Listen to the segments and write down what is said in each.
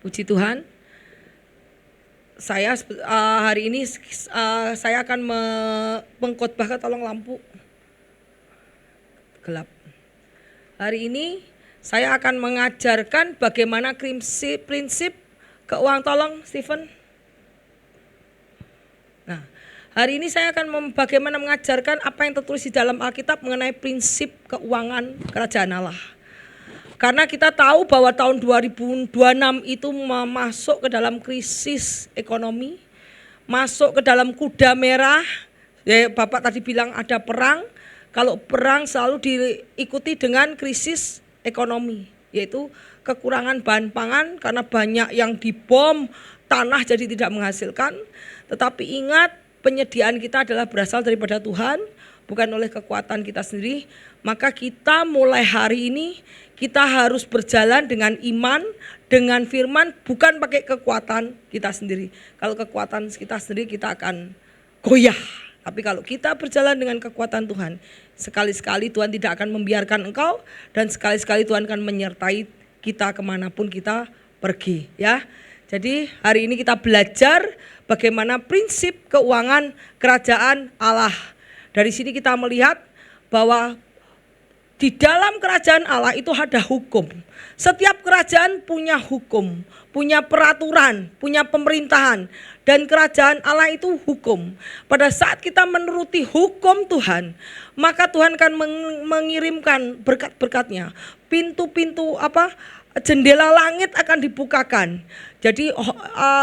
Puji Tuhan. Saya hari ini saya akan mengkhotbahkan, tolong lampu gelap. Hari ini saya akan mengajarkan bagaimana prinsip keuangan. Tolong Stephen. Nah, hari ini saya akan bagaimana mengajarkan apa yang tertulis di dalam Alkitab mengenai prinsip keuangan kerajaan Allah. Karena kita tahu bahwa tahun 2026 itu masuk ke dalam krisis ekonomi, masuk ke dalam kuda merah. Ya, Bapak tadi bilang ada perang. Kalau perang selalu diikuti dengan krisis ekonomi, yaitu kekurangan bahan pangan karena banyak yang dibom, tanah jadi tidak menghasilkan. Tetapi ingat, penyediaan kita adalah berasal daripada Tuhan, bukan oleh kekuatan kita sendiri. Maka kita mulai hari ini kita harus berjalan dengan iman, dengan firman, bukan pakai kekuatan kita sendiri. Kalau kekuatan kita sendiri kita akan goyah. Tapi kalau kita berjalan dengan kekuatan Tuhan, sekali-sekali Tuhan tidak akan membiarkan engkau, dan sekali-sekali Tuhan akan menyertai kita kemanapun kita pergi. Ya. Jadi hari ini kita belajar bagaimana prinsip keuangan kerajaan Allah. Dari sini kita melihat bahwa di dalam kerajaan Allah itu ada hukum. Setiap kerajaan punya hukum, punya peraturan, punya pemerintahan. Dan kerajaan Allah itu hukum. Pada saat kita menuruti hukum Tuhan, maka Tuhan akan mengirimkan berkat-berkatnya. Pintu-pintu jendela langit akan dibukakan. Jadi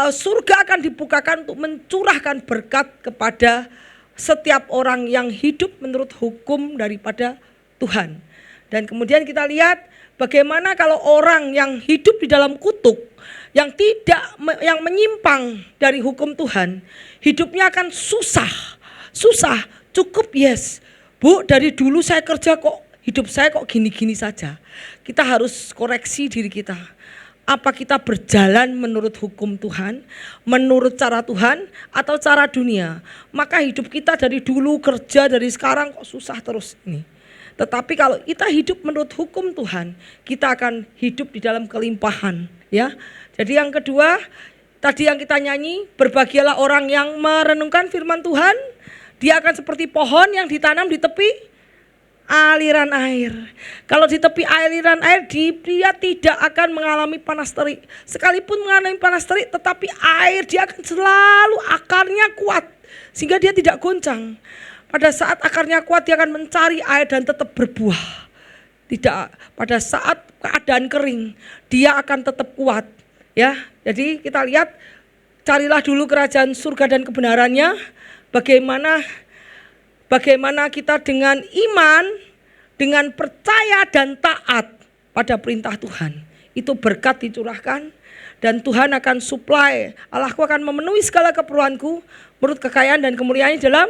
surga akan dibukakan untuk mencurahkan berkat kepada setiap orang yang hidup menurut hukum daripada Tuhan. Dan kemudian kita lihat bagaimana kalau orang yang hidup di dalam kutuk, yang menyimpang dari hukum Tuhan, hidupnya akan susah. Cukup yes. Bu, dari dulu saya kerja kok hidup saya kok gini-gini saja. Kita harus koreksi diri kita. Apa kita berjalan menurut hukum Tuhan, menurut cara Tuhan, atau cara dunia? Maka hidup kita dari dulu kerja, dari sekarang kok susah terus ini. Tetapi kalau kita hidup menurut hukum Tuhan, kita akan hidup di dalam kelimpahan. Ya. Jadi yang kedua, tadi yang kita nyanyi, berbahagialah orang yang merenungkan firman Tuhan. Dia akan seperti pohon yang ditanam di tepi aliran air. Kalau di tepi aliran air, dia tidak akan mengalami panas terik. Sekalipun mengalami panas terik, tetapi air dia akan selalu akarnya kuat, sehingga dia tidak goncang. Pada saat akarnya kuat, dia akan mencari air dan tetap berbuah. Tidak, pada saat keadaan kering, dia akan tetap kuat. Ya, jadi kita lihat, carilah dulu kerajaan surga dan kebenarannya. Bagaimana kita dengan iman, dengan percaya dan taat pada perintah Tuhan. Itu berkat dicurahkan dan Tuhan akan supply. Allahku akan memenuhi segala keperluanku menurut kekayaan dan kemuliaan dalam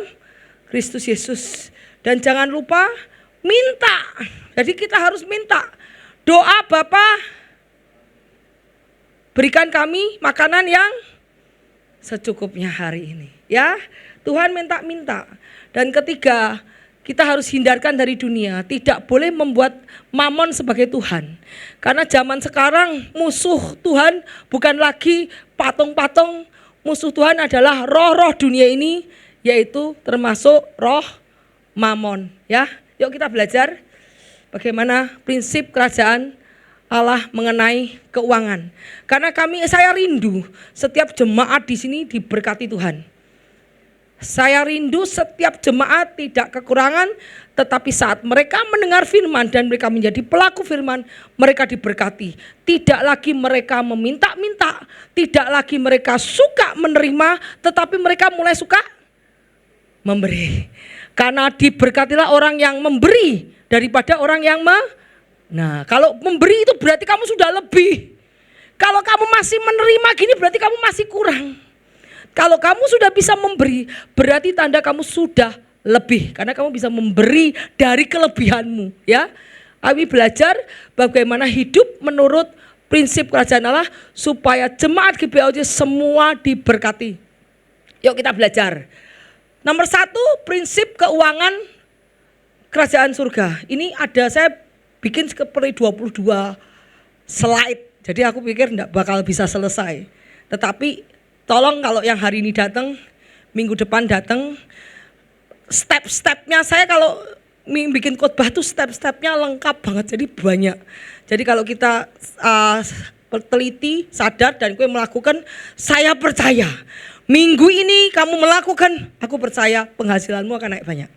Kristus Yesus. Dan jangan lupa minta. Jadi kita harus minta. Doa, Bapa, berikan kami makanan yang secukupnya hari ini. Ya, Tuhan minta. Dan ketiga, kita harus hindarkan dari dunia. Tidak boleh membuat mamon sebagai Tuhan. Karena zaman sekarang musuh Tuhan bukan lagi patung-patung. Musuh Tuhan adalah roh-roh dunia ini, yaitu termasuk roh mamon. Ya, yuk kita belajar bagaimana prinsip kerajaan Allah mengenai keuangan. Karena saya rindu setiap jemaat di sini diberkati Tuhan. Saya rindu setiap jemaat tidak kekurangan, tetapi saat mereka mendengar firman dan mereka menjadi pelaku firman, mereka diberkati. Tidak lagi mereka meminta-minta, tidak lagi mereka suka menerima, tetapi mereka mulai suka memberi. Karena diberkatilah orang yang memberi daripada orang yang Nah, kalau memberi itu berarti kamu sudah lebih. Kalau kamu masih menerima gini berarti kamu masih kurang. Kalau kamu sudah bisa memberi, berarti tanda kamu sudah lebih. Karena kamu bisa memberi dari kelebihanmu. Ya, kami belajar bagaimana hidup menurut prinsip kerajaan Allah supaya jemaat GBOJ semua diberkati. Yuk kita belajar. Nomor 1, prinsip keuangan kerajaan surga. Ini ada, saya bikin seperti 22 slide Jadi aku pikir enggak bakal bisa selesai. Tetapi tolong kalau yang hari ini datang, minggu depan datang, step-stepnya saya kalau bikin khotbah tuh step-stepnya lengkap banget, jadi banyak. Jadi kalau kita teliti, sadar dan gue melakukan, saya percaya minggu ini kamu melakukan, aku percaya penghasilanmu akan naik banyak.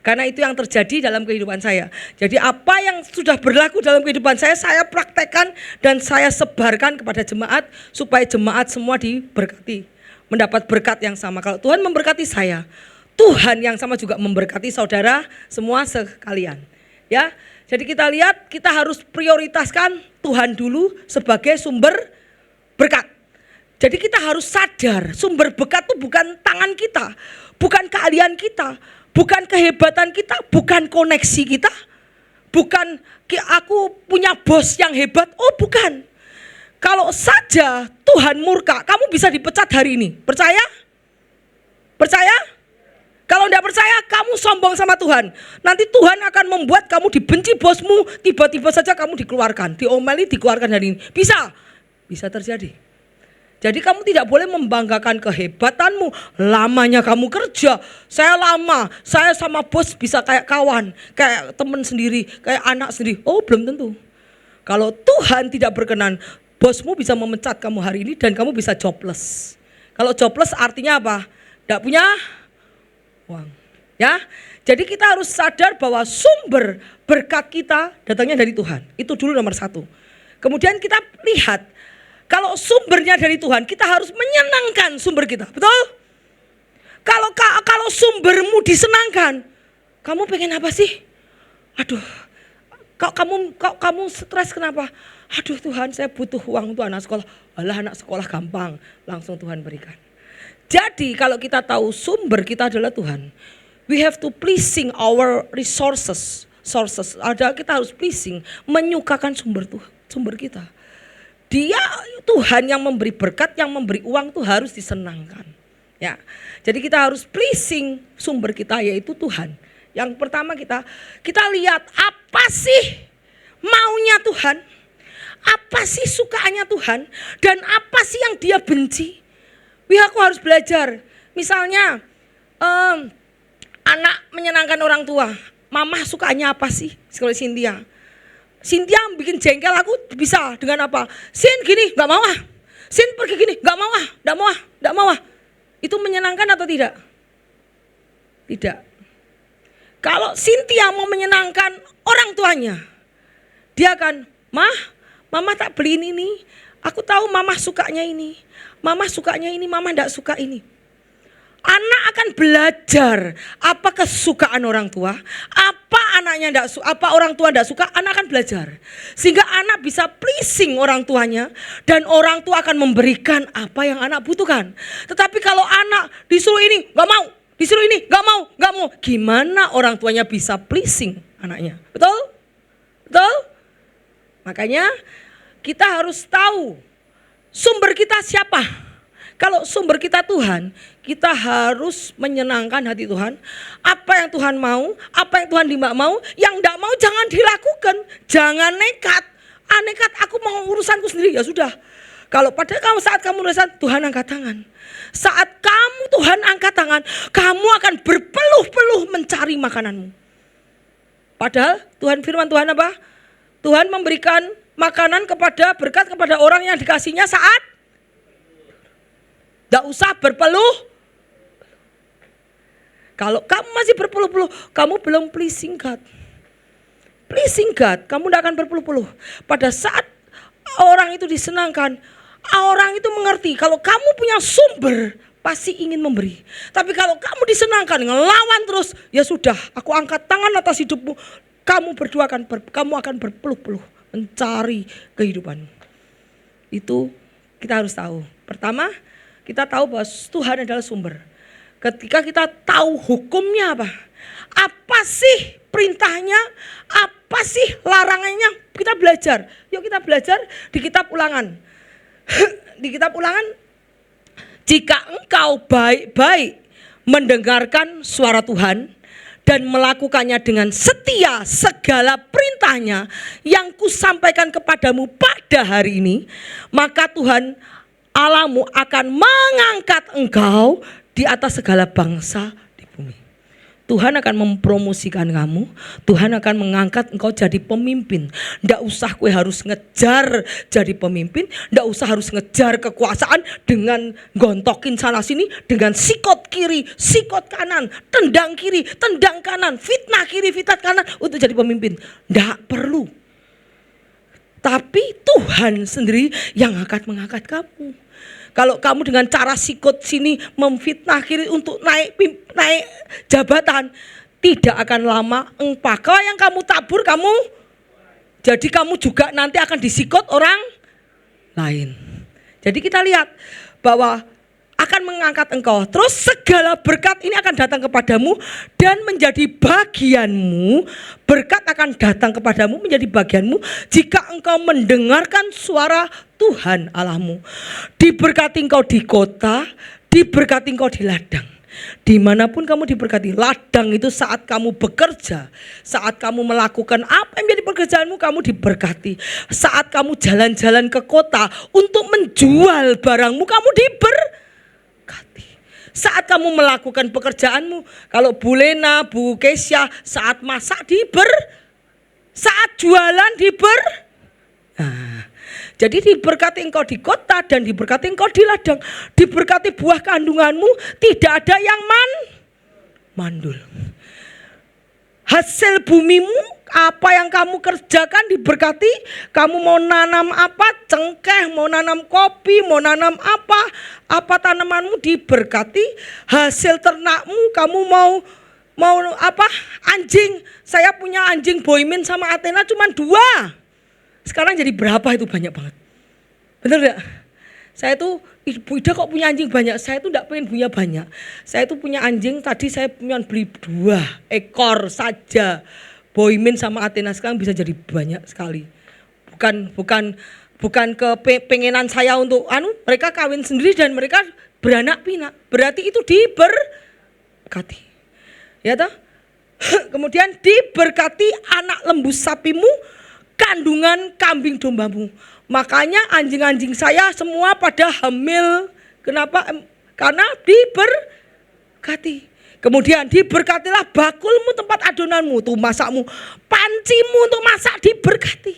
Karena itu yang terjadi dalam kehidupan saya. Jadi apa yang sudah berlaku dalam kehidupan saya praktekkan dan saya sebarkan kepada jemaat supaya jemaat semua diberkati, mendapat berkat yang sama. Kalau Tuhan memberkati saya, Tuhan yang sama juga memberkati saudara semua sekalian. Ya, jadi kita lihat kita harus prioritaskan Tuhan dulu sebagai sumber berkat. Jadi kita harus sadar sumber berkat itu bukan tangan kita, bukan keahlian kita, bukan kehebatan kita, bukan koneksi kita, bukan aku punya bos yang hebat, oh bukan. Kalau saja Tuhan murka, kamu bisa dipecat hari ini, percaya? Percaya? Kalau tidak percaya, kamu sombong sama Tuhan. Nanti Tuhan akan membuat kamu dibenci bosmu, tiba-tiba saja kamu dikeluarkan, diomeli, dikeluarkan hari ini. Bisa terjadi. Jadi kamu tidak boleh membanggakan kehebatanmu, lamanya kamu kerja. Saya lama, saya sama bos bisa kayak kawan, kayak teman sendiri, kayak anak sendiri. Oh belum tentu. Kalau Tuhan tidak berkenan, bosmu bisa memecat kamu hari ini dan kamu bisa jobless. Kalau jobless artinya apa? Tidak punya uang. Ya, jadi kita harus sadar bahwa sumber berkat kita datangnya dari Tuhan. Itu dulu nomor satu. Kemudian kita lihat, kalau sumbernya dari Tuhan, kita harus menyenangkan sumber kita, betul? Kalau sumbermu disenangkan, kamu pengen apa sih? Aduh, kamu stres kenapa? Aduh Tuhan, saya butuh uang untuk anak sekolah. Alah, anak sekolah gampang, langsung Tuhan berikan. Jadi kalau kita tahu sumber kita adalah Tuhan, we have to pleasing our resources. Kita harus pleasing, menyukakan sumber kita. Dia Tuhan yang memberi berkat, yang memberi uang tuh harus disenangkan. Ya, jadi kita harus pleasing sumber kita yaitu Tuhan. Yang pertama kita lihat apa sih maunya Tuhan, apa sih sukaannya Tuhan, dan apa sih yang Dia benci. Aku harus belajar. Misalnya anak menyenangkan orang tua, mama sukanya apa sih? Sekolah Cynthia bikin jengkel aku bisa dengan apa? Sin gini, gak mau ah. Sin pergi gini, gak mau ah. Itu menyenangkan atau tidak? Tidak. Kalau Cynthia mau menyenangkan orang tuanya, dia akan, mama tak beliin ini. Aku tahu mama sukanya ini. Mama sukanya ini, mama gak suka ini. Anak akan belajar apa kesukaan orang tua, apa anaknya enggak suka, apa orang tua enggak suka, anak akan belajar. Sehingga anak bisa pleasing orang tuanya dan orang tua akan memberikan apa yang anak butuhkan. Tetapi kalau anak disuruh ini enggak mau, disuruh ini enggak mau, gimana orang tuanya bisa pleasing anaknya? Betul? Betul? Makanya kita harus tahu sumber kita siapa. Kalau sumber kita Tuhan, kita harus menyenangkan hati Tuhan. Apa yang Tuhan mau, apa yang Tuhan tidak mau, yang tidak mau jangan dilakukan. Jangan nekat. Nekat aku mau urusanku sendiri, ya sudah. Kalau pada saat kamu urusan, Tuhan angkat tangan. Saat kamu Tuhan angkat tangan, kamu akan berpeluh-peluh mencari makananmu. Padahal Tuhan firman Tuhan apa? Tuhan memberikan makanan kepada berkat kepada orang yang dikasihnya saat gak usah berpeluh. Kalau kamu masih berpeluh-peluh, kamu belum pleasing God. Pleasing God, kamu tidak akan berpeluh-peluh. Pada saat orang itu disenangkan, orang itu mengerti kalau kamu punya sumber, pasti ingin memberi. Tapi kalau kamu disenangkan, ngelawan terus, ya sudah, aku angkat tangan atas hidupmu. Kamu berdua kamu akan berpeluh-peluh mencari kehidupanmu. Itu kita harus tahu. Pertama, kita tahu bahwa Tuhan adalah sumber. Ketika kita tahu hukumnya apa sih perintahnya, apa sih larangannya, kita belajar. Yuk kita belajar di kitab Ulangan. Di kitab Ulangan, jika engkau baik-baik mendengarkan suara Tuhan dan melakukannya dengan setia segala perintahnya yang kusampaikan kepadamu pada hari ini, maka Tuhan Allahmu akan mengangkat engkau di atas segala bangsa di bumi. Tuhan akan mempromosikan kamu, Tuhan akan mengangkat engkau jadi pemimpin. Nggak usah kue harus ngejar jadi pemimpin, nggak usah harus ngejar kekuasaan dengan gontokin sana sini, dengan sikot kiri, sikot kanan, tendang kiri, tendang kanan, fitnah kiri, fitnah kanan untuk jadi pemimpin. Nggak perlu. Tapi Tuhan sendiri yang akan mengangkat kamu. Kalau kamu dengan cara sikut sini memfitnah kiri untuk naik jabatan, tidak akan lama empaka yang kamu tabur kamu, jadi kamu juga nanti akan disikut orang lain. Jadi kita lihat bahwa akan mengangkat engkau. Terus segala berkat ini akan datang kepadamu dan menjadi bagianmu. Berkat akan datang kepadamu menjadi bagianmu jika engkau mendengarkan suara Tuhan Allahmu. Diberkati engkau di kota, diberkati engkau di ladang. Dimanapun kamu diberkati. Ladang itu saat kamu bekerja, saat kamu melakukan apa yang menjadi pekerjaanmu, kamu diberkati. Saat kamu jalan-jalan ke kota untuk menjual barangmu, kamu diberkati. Saat kamu melakukan pekerjaanmu, kalau Bu Lena, Bu Kesya, saat masak saat jualan jadi diberkati engkau di kota dan diberkati engkau di ladang. Diberkati buah kandunganmu, tidak ada yang mandul. Hasil bumimu, apa yang kamu kerjakan diberkati. Kamu mau nanam apa, cengkeh, mau nanam kopi, mau nanam apa tanamanmu diberkati. Hasil ternakmu, kamu mau apa, anjing. Saya punya anjing Boymin sama Athena cuma 2. Sekarang jadi berapa itu, banyak banget. Bener gak? Saya tuh, Ibu Ida kok punya anjing banyak? Saya tuh gak pengen punya banyak. Saya tuh punya anjing, tadi saya punya beli 2 ekor saja. Boymin sama Athena, sekarang bisa jadi banyak sekali. Bukan kepengenan saya untuk mereka kawin sendiri dan mereka beranak pinak. Berarti itu diberkati. Ya toh? Kemudian diberkati anak lembu sapimu, kandungan kambing dombamu. Makanya anjing-anjing saya semua pada hamil. Kenapa? Karena diberkati. Kemudian diberkatilah bakulmu, tempat adonanmu, tuh masakmu, pancimu untuk masak diberkati.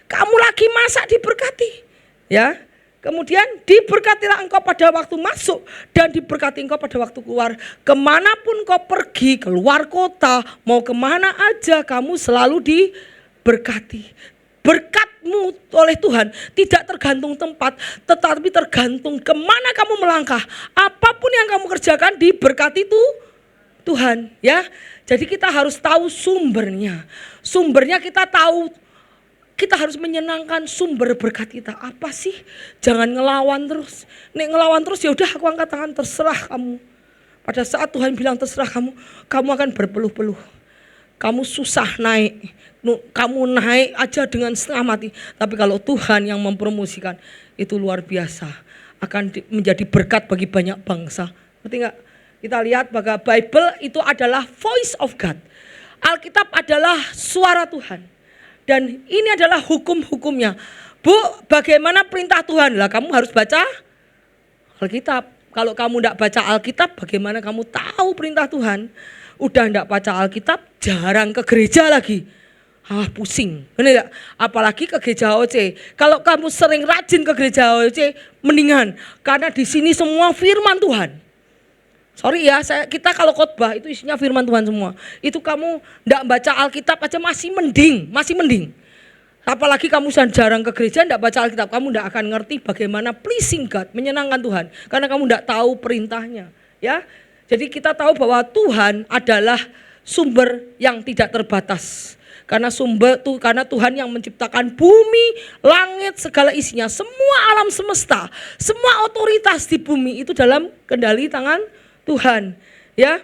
Kamu lagi masak diberkati. Ya. Kemudian diberkatilah engkau pada waktu masuk dan diberkati engkau pada waktu keluar. Kemanapun kau pergi, keluar kota, mau kemana aja, kamu selalu diberkati. Berkatmu oleh Tuhan tidak tergantung tempat, tetapi tergantung kemana kamu melangkah. Apapun yang kamu kerjakan diberkati itu Tuhan, ya. Jadi kita harus tahu sumbernya. Sumbernya kita tahu. Kita harus menyenangkan sumber berkat kita. Apa sih? Jangan ngelawan terus. Nek ngelawan terus ya udah, aku angkat tangan, terserah kamu. Pada saat Tuhan bilang terserah kamu, kamu akan berpeluh-peluh. Kamu susah naik. Kamu naik aja dengan setengah mati. Tapi kalau Tuhan yang mempromosikan, itu luar biasa. Akan menjadi berkat bagi banyak bangsa. Ngerti gak? Kita lihat bahwa Bible itu adalah voice of God. Alkitab adalah suara Tuhan. Dan ini adalah hukum-hukumnya. Bu, bagaimana perintah Tuhan? Lah kamu harus baca Alkitab. Kalau kamu tidak baca Alkitab, bagaimana kamu tahu perintah Tuhan? Udah tidak baca Alkitab, jarang ke gereja lagi. Pusing, bener gak? Apalagi ke gereja OC. Kalau kamu sering rajin ke gereja OC, mendingan. Karena di sini semua firman Tuhan. Sorry ya, kita kalau khotbah itu isinya firman Tuhan semua. Itu kamu tidak baca Alkitab aja masih mending. Apalagi kamu jarang ke gereja, tidak baca Alkitab, kamu tidak akan ngerti bagaimana pleasing God, menyenangkan Tuhan. Karena kamu tidak tahu perintahnya, ya. Jadi kita tahu bahwa Tuhan adalah sumber yang tidak terbatas. Karena Tuhan yang menciptakan bumi, langit, segala isinya, semua alam semesta, semua otoritas di bumi itu dalam kendali tangan Tuhan, ya.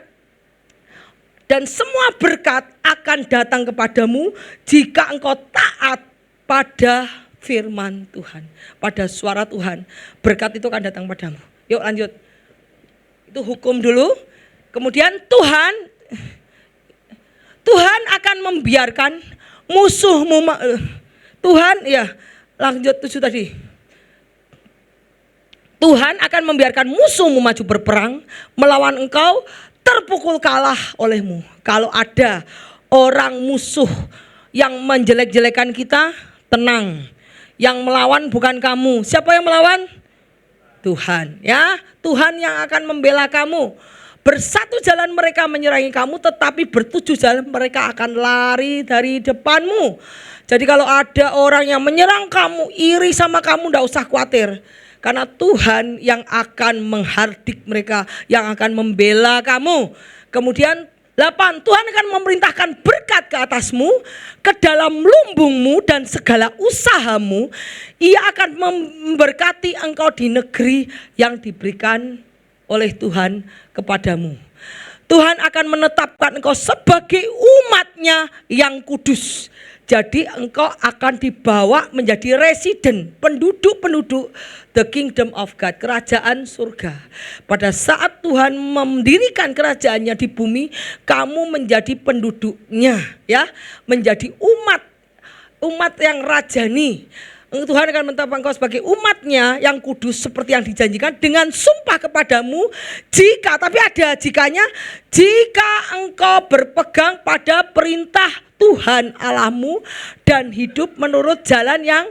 Dan semua berkat akan datang kepadamu jika engkau taat pada firman Tuhan, pada suara Tuhan. Berkat itu akan datang padamu. Yuk lanjut. Itu hukum dulu. Kemudian Tuhan Tuhan akan membiarkan musuhmu Tuhan ya lanjut 7 tadi. Tuhan akan membiarkan musuhmu maju berperang melawan engkau, terpukul kalah olehmu. Kalau ada orang musuh yang menjelek-jelekan kita, tenang. Yang melawan bukan kamu. Siapa yang melawan? Tuhan, ya. Tuhan yang akan membela kamu. Bersatu jalan mereka menyerangi kamu, tetapi bertujuh jalan mereka akan lari dari depanmu. Jadi kalau ada orang yang menyerang kamu, iri sama kamu, enggak usah khawatir. Karena Tuhan yang akan menghardik mereka, yang akan membela kamu. Kemudian 8, Tuhan akan memerintahkan berkat ke atasmu, ke dalam lumbungmu dan segala usahamu. Ia akan memberkati engkau di negeri yang diberikan oleh Tuhan kepadamu. Tuhan akan menetapkan engkau sebagai umatnya yang kudus. Jadi engkau akan dibawa menjadi residen, penduduk-penduduk the kingdom of God, kerajaan surga. Pada saat Tuhan mendirikan kerajaannya di bumi, kamu menjadi penduduknya, ya, menjadi umat yang rajani. Tuhan akan menetapkan engkau sebagai umatnya yang kudus seperti yang dijanjikan dengan sumpah kepadamu jika, tapi ada jikanya, jika engkau berpegang pada perintah Tuhan Allahmu dan hidup menurut jalan yang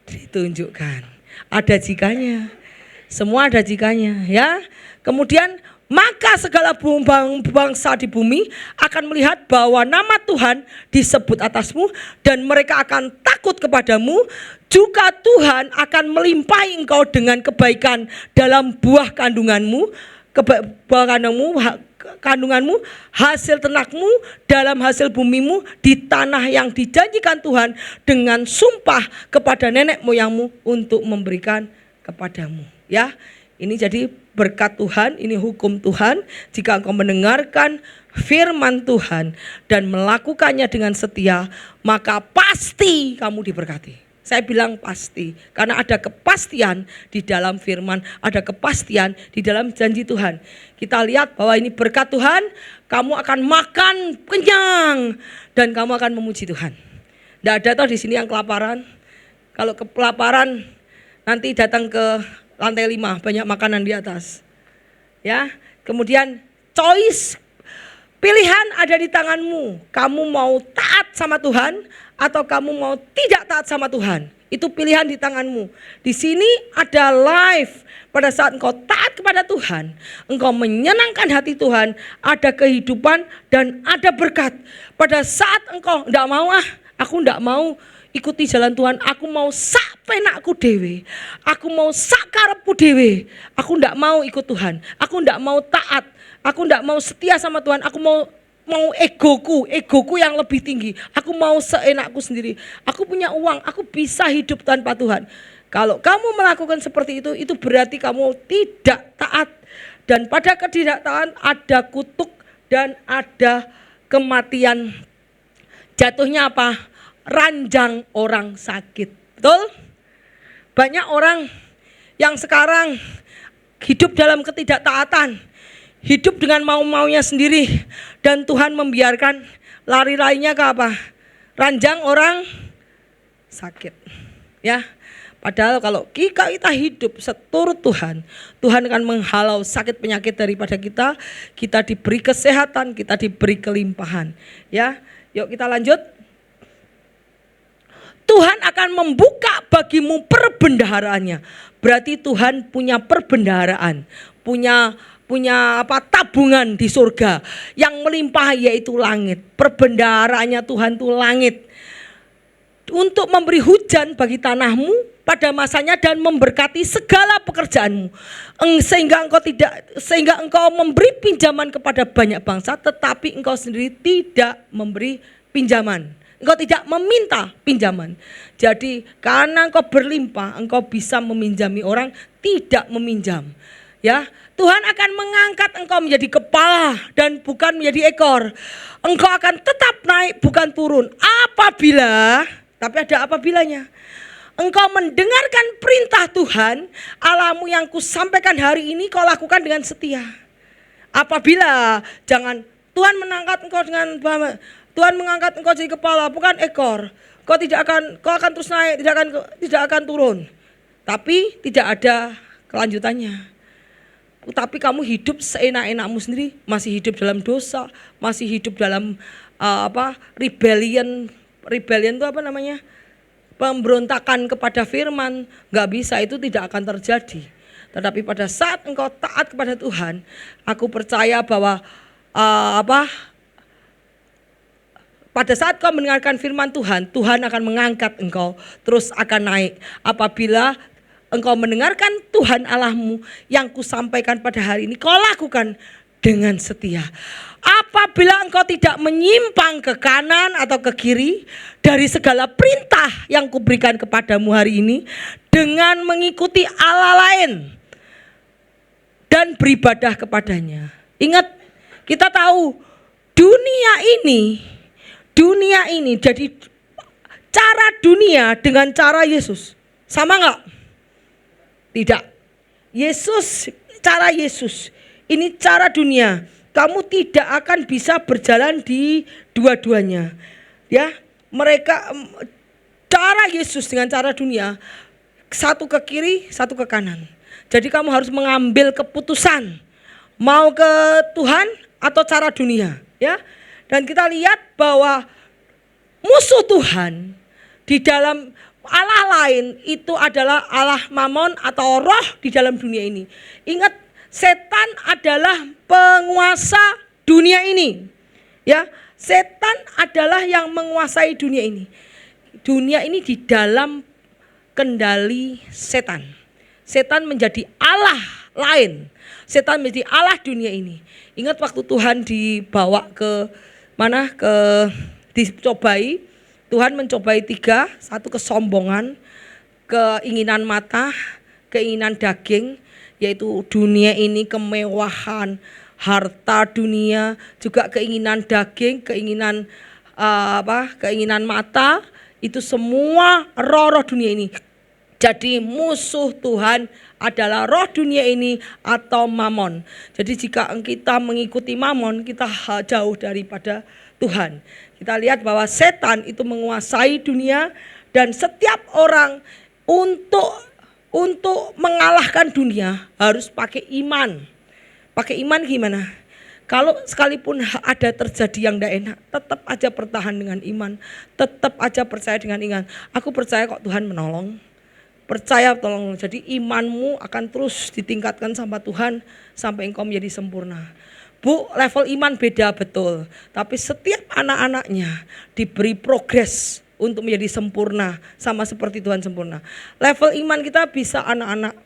ditunjukkan. Ada jikanya, semua ada jikanya, ya. Kemudian maka segala bangsa di bumi akan melihat bahwa nama Tuhan disebut atasmu dan mereka akan takut kepadamu. Juga Tuhan akan melimpahi engkau dengan kebaikan dalam buah kandunganmu, kandunganmu, hasil ternakmu, dalam hasil bumimu, di tanah yang dijanjikan Tuhan dengan sumpah kepada nenek moyangmu untuk memberikan kepadamu. Ya, ini jadi berkat Tuhan, ini hukum Tuhan. Jika engkau mendengarkan firman Tuhan dan melakukannya dengan setia, maka pasti kamu diberkati. Saya bilang pasti, karena ada kepastian di dalam firman, ada kepastian di dalam janji Tuhan. Kita lihat bahwa ini berkat Tuhan, kamu akan makan kenyang dan kamu akan memuji Tuhan. Tidak ada toh di sini yang kelaparan. Kalau kelaparan nanti datang ke lantai 5, banyak makanan di atas. Ya, kemudian choice, pilihan ada di tanganmu. Kamu mau taat sama Tuhan atau kamu mau tidak taat sama Tuhan. Itu pilihan di tanganmu. Di sini ada life. Pada saat engkau taat kepada Tuhan, engkau menyenangkan hati Tuhan, ada kehidupan dan ada berkat. Pada saat engkau enggak mau, aku enggak mau ikuti jalan Tuhan, aku mau sak penakku dewe, aku mau sak karepku dewe, aku enggak mau ikut Tuhan, aku enggak mau taat, aku enggak mau setia sama Tuhan, aku mau egoku yang lebih tinggi, aku mau seenakku sendiri, aku punya uang, aku bisa hidup tanpa Tuhan. Kalau kamu melakukan seperti itu berarti kamu tidak taat, dan pada ketidaktaatan ada kutuk dan ada kematian. Jatuhnya apa? Ranjang orang sakit. Betul? Banyak orang yang sekarang hidup dalam ketidaktaatan, hidup dengan mau-maunya sendiri, dan Tuhan membiarkan lari-larinya ke apa? Ranjang orang sakit. Ya. Padahal kalau kita hidup seturut Tuhan, Tuhan akan menghalau sakit penyakit daripada kita. Kita diberi kesehatan, kita diberi kelimpahan. Ya, yuk kita lanjut. Tuhan akan membuka bagimu perbendaharaannya. Berarti Tuhan punya perbendaharaan, punya tabungan di surga yang melimpah, yaitu langit. Perbendaharaannya Tuhan itu langit, untuk memberi hujan bagi tanahmu pada masanya dan memberkati segala pekerjaanmu, sehingga engkau memberi pinjaman kepada banyak bangsa, tetapi engkau sendiri tidak memberi pinjaman. Engkau tidak meminta pinjaman. Jadi karena engkau berlimpah, engkau bisa meminjami orang, tidak meminjam. Ya, Tuhan akan mengangkat engkau menjadi kepala dan bukan menjadi ekor. Engkau akan tetap naik bukan turun. Apabila, tapi ada apabilanya, engkau mendengarkan perintah Tuhan Allahmu yang kusampaikan hari ini, kau lakukan dengan setia. Apabila, jangan Tuhan menangkat engkau dengan Tuhan mengangkat engkau jadi kepala, bukan ekor. Kau akan terus naik, tidak akan turun. Tapi tidak ada kelanjutannya. Tapi kamu hidup seenak-enakmu sendiri, masih hidup dalam dosa, masih hidup dalam rebellion itu apa namanya? Pemberontakan kepada firman. Gak bisa, itu tidak akan terjadi. Tetapi pada saat engkau taat kepada Tuhan, aku percaya bahwa pada saat kau mendengarkan firman Tuhan, Tuhan akan mengangkat engkau, terus akan naik. Apabila engkau mendengarkan Tuhan Allahmu yang kusampaikan pada hari ini, kau lakukan dengan setia. Apabila engkau tidak menyimpang ke kanan atau ke kiri dari segala perintah yang kuberikan kepadamu hari ini, dengan mengikuti Allah lain dan beribadah kepadanya. Ingat, kita tahu dunia ini jadi cara dunia dengan cara Yesus. Sama enggak? Tidak. Cara Yesus. Ini cara dunia. Kamu tidak akan bisa berjalan di dua-duanya. Ya, cara Yesus dengan cara dunia, satu ke kiri, satu ke kanan. Jadi kamu harus mengambil keputusan mau ke Tuhan atau cara dunia, ya. Dan kita lihat bahwa musuh Tuhan di dalam Allah lain itu adalah Allah Mamon atau roh di dalam dunia ini. Ingat, setan adalah penguasa dunia ini. Ya, setan adalah yang menguasai dunia ini. Dunia ini di dalam kendali setan. Setan menjadi Allah lain. Setan menjadi Allah dunia ini. Ingat waktu Tuhan dibawa ke mana? Dicobai. Tuhan mencobai 3, satu kesombongan, keinginan mata, keinginan daging, yaitu dunia ini, kemewahan, harta dunia, juga keinginan daging, keinginan mata, itu semua roh-roh dunia ini. Jadi musuh Tuhan adalah roh dunia ini atau mamon. Jadi jika kita mengikuti mamon, kita jauh daripada Tuhan. Kita lihat bahwa setan itu menguasai dunia, dan setiap orang untuk mengalahkan dunia harus pakai iman. Pakai iman gimana? Kalau sekalipun ada terjadi yang tidak enak, tetap aja bertahan dengan iman. Tetap aja percaya dengan iman. Aku percaya kok Tuhan menolong. Percaya tolong. Jadi imanmu akan terus ditingkatkan sama Tuhan sampai engkau menjadi sempurna. Bu, level iman beda betul. Tapi setiap anak-anaknya diberi progres untuk menjadi sempurna. Sama seperti Tuhan sempurna. Level iman kita bisa anak-anak.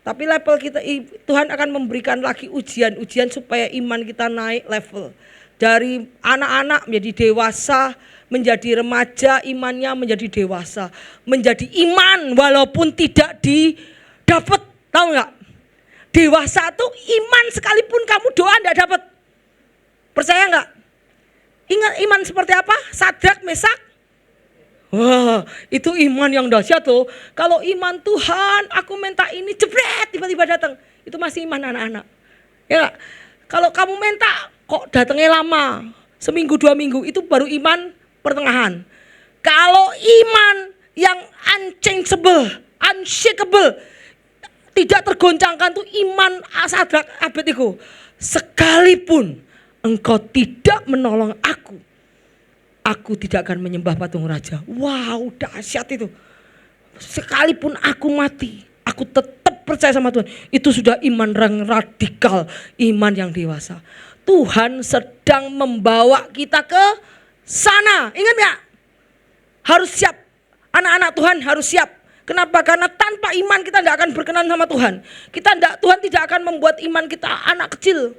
Tapi level kita, Tuhan akan memberikan lagi ujian supaya iman kita naik level. Dari anak-anak menjadi dewasa, menjadi remaja, imannya menjadi dewasa. Menjadi iman walaupun tidak didapat. Tahu enggak? Dewasa tuh iman sekalipun kamu doa enggak dapat. Percaya enggak? Ingat iman seperti apa? Sadrak, Mesak. Wah, itu iman yang dahsyat tuh. Kalau iman Tuhan, aku minta ini, jebret tiba-tiba datang. Itu masih iman anak-anak. Ya, kalau kamu minta kok datangnya lama, seminggu 2 minggu, itu baru iman pertengahan. Kalau iman yang unshakable, tidak tergoncangkan tuh iman Sadrak, Abednego. Sekalipun engkau tidak menolong aku tidak akan menyembah patung raja. Wow, dahsyat itu. Sekalipun aku mati, aku tetap percaya sama Tuhan. Itu sudah iman yang radikal, iman yang dewasa. Tuhan sedang membawa kita ke sana. Ingat gak? Harus siap. Anak-anak Tuhan harus siap. Kenapa? Karena tanpa iman kita tidak akan berkenan sama Tuhan. Tuhan tidak akan membuat iman kita anak kecil.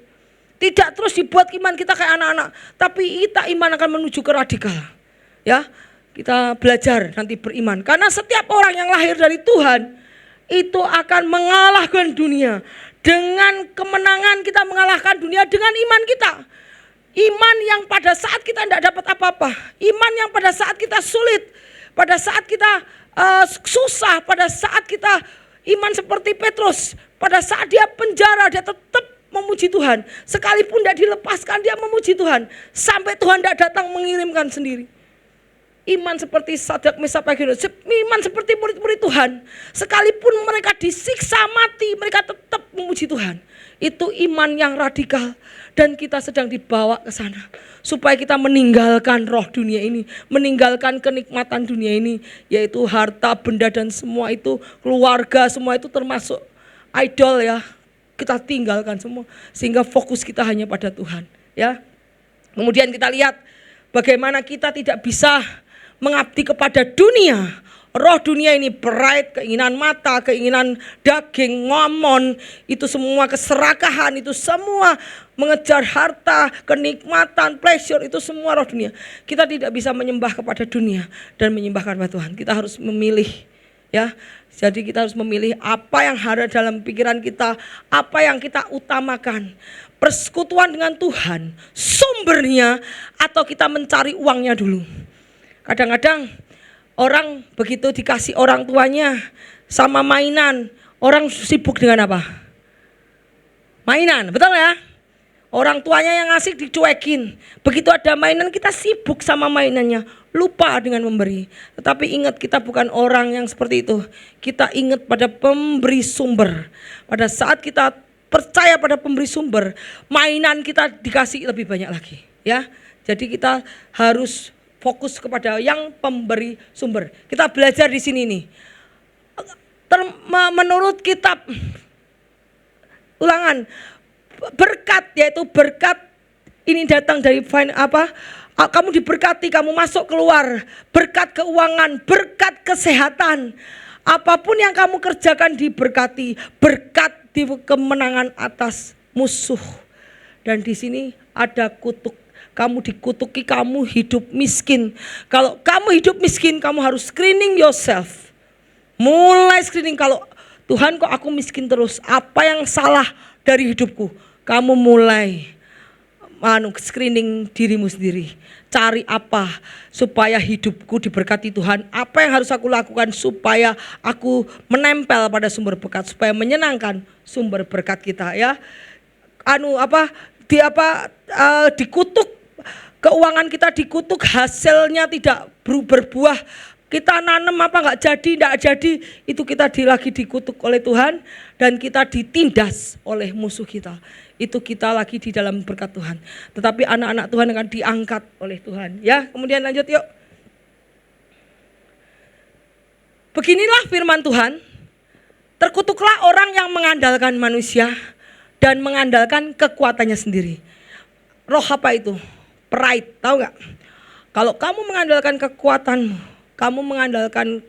Tidak terus dibuat iman kita kayak anak-anak. Tapi kita iman akan menuju ke radikal. Ya, kita belajar nanti beriman. Karena setiap orang yang lahir dari Tuhan itu akan mengalahkan dunia. Dengan kemenangan kita mengalahkan dunia dengan iman kita. Iman yang pada saat kita tidak dapat apa-apa. Iman yang pada saat kita sulit. Pada saat kita susah, pada saat kita iman seperti Petrus, pada saat dia penjara, dia tetap memuji Tuhan. Sekalipun tidak dilepaskan, dia memuji Tuhan. Sampai Tuhan tidak datang mengirimkan sendiri. Iman seperti Sadrak, Mesak, Abednego, iman seperti murid-murid Tuhan. Sekalipun mereka disiksa mati, mereka tetap memuji Tuhan. Itu iman yang radikal. Dan kita sedang dibawa ke sana. Supaya kita meninggalkan roh dunia ini. Meninggalkan kenikmatan dunia ini. Yaitu harta, benda dan semua itu. Keluarga, semua itu termasuk idol ya. Kita tinggalkan semua. Sehingga fokus kita hanya pada Tuhan. Ya. Kemudian kita lihat bagaimana kita tidak bisa mengabdi kepada dunia. Roh dunia ini pride, keinginan mata, keinginan daging, ngomong, itu semua keserakahan, itu semua mengejar harta, kenikmatan, pleasure, itu semua roh dunia. Kita tidak bisa menyembah kepada dunia dan menyembah kepada Tuhan. Kita harus memilih, ya. Jadi kita harus memilih apa yang ada dalam pikiran kita, apa yang kita utamakan. Persekutuan dengan Tuhan, sumbernya, atau kita mencari uangnya dulu. Kadang-kadang orang begitu dikasih orang tuanya sama mainan, orang sibuk dengan apa? Mainan, betul ya? Orang tuanya yang ngasih dicuekin. Begitu ada mainan kita sibuk sama mainannya, lupa dengan memberi. Tetapi ingat, kita bukan orang yang seperti itu. Kita ingat pada pemberi sumber. Pada saat kita percaya pada pemberi sumber, mainan kita dikasih lebih banyak lagi, ya. Jadi kita harus fokus kepada yang pemberi sumber. Kita belajar di sini nih. Menurut kitab Ulangan, berkat, yaitu berkat ini datang dari kamu diberkati, kamu masuk keluar, berkat keuangan, berkat kesehatan. Apapun yang kamu kerjakan diberkati, berkat di kemenangan atas musuh. Dan di sini ada kutuk. Kamu dikutuki, kamu hidup miskin. Kalau kamu hidup miskin, kamu harus screening yourself. Mulai screening, kalau Tuhan kok aku miskin terus, apa yang salah dari hidupku? Kamu mulai screening dirimu sendiri. Cari apa supaya hidupku diberkati Tuhan? Apa yang harus aku lakukan supaya aku menempel pada sumber berkat, supaya menyenangkan sumber berkat kita, ya. Dikutuk, keuangan kita dikutuk, hasilnya tidak berbuah. Kita nanam apa nggak jadi, tidak jadi, itu kita lagi dikutuk oleh Tuhan dan kita ditindas oleh musuh kita. Itu kita lagi di dalam berkat Tuhan. Tetapi anak-anak Tuhan akan diangkat oleh Tuhan. Ya, kemudian lanjut yuk. Beginilah firman Tuhan. Terkutuklah orang yang mengandalkan manusia dan mengandalkan kekuatannya sendiri. Roh apa itu? Pride, tahu gak? Kalau kamu mengandalkan kekuatanmu, kamu mengandalkan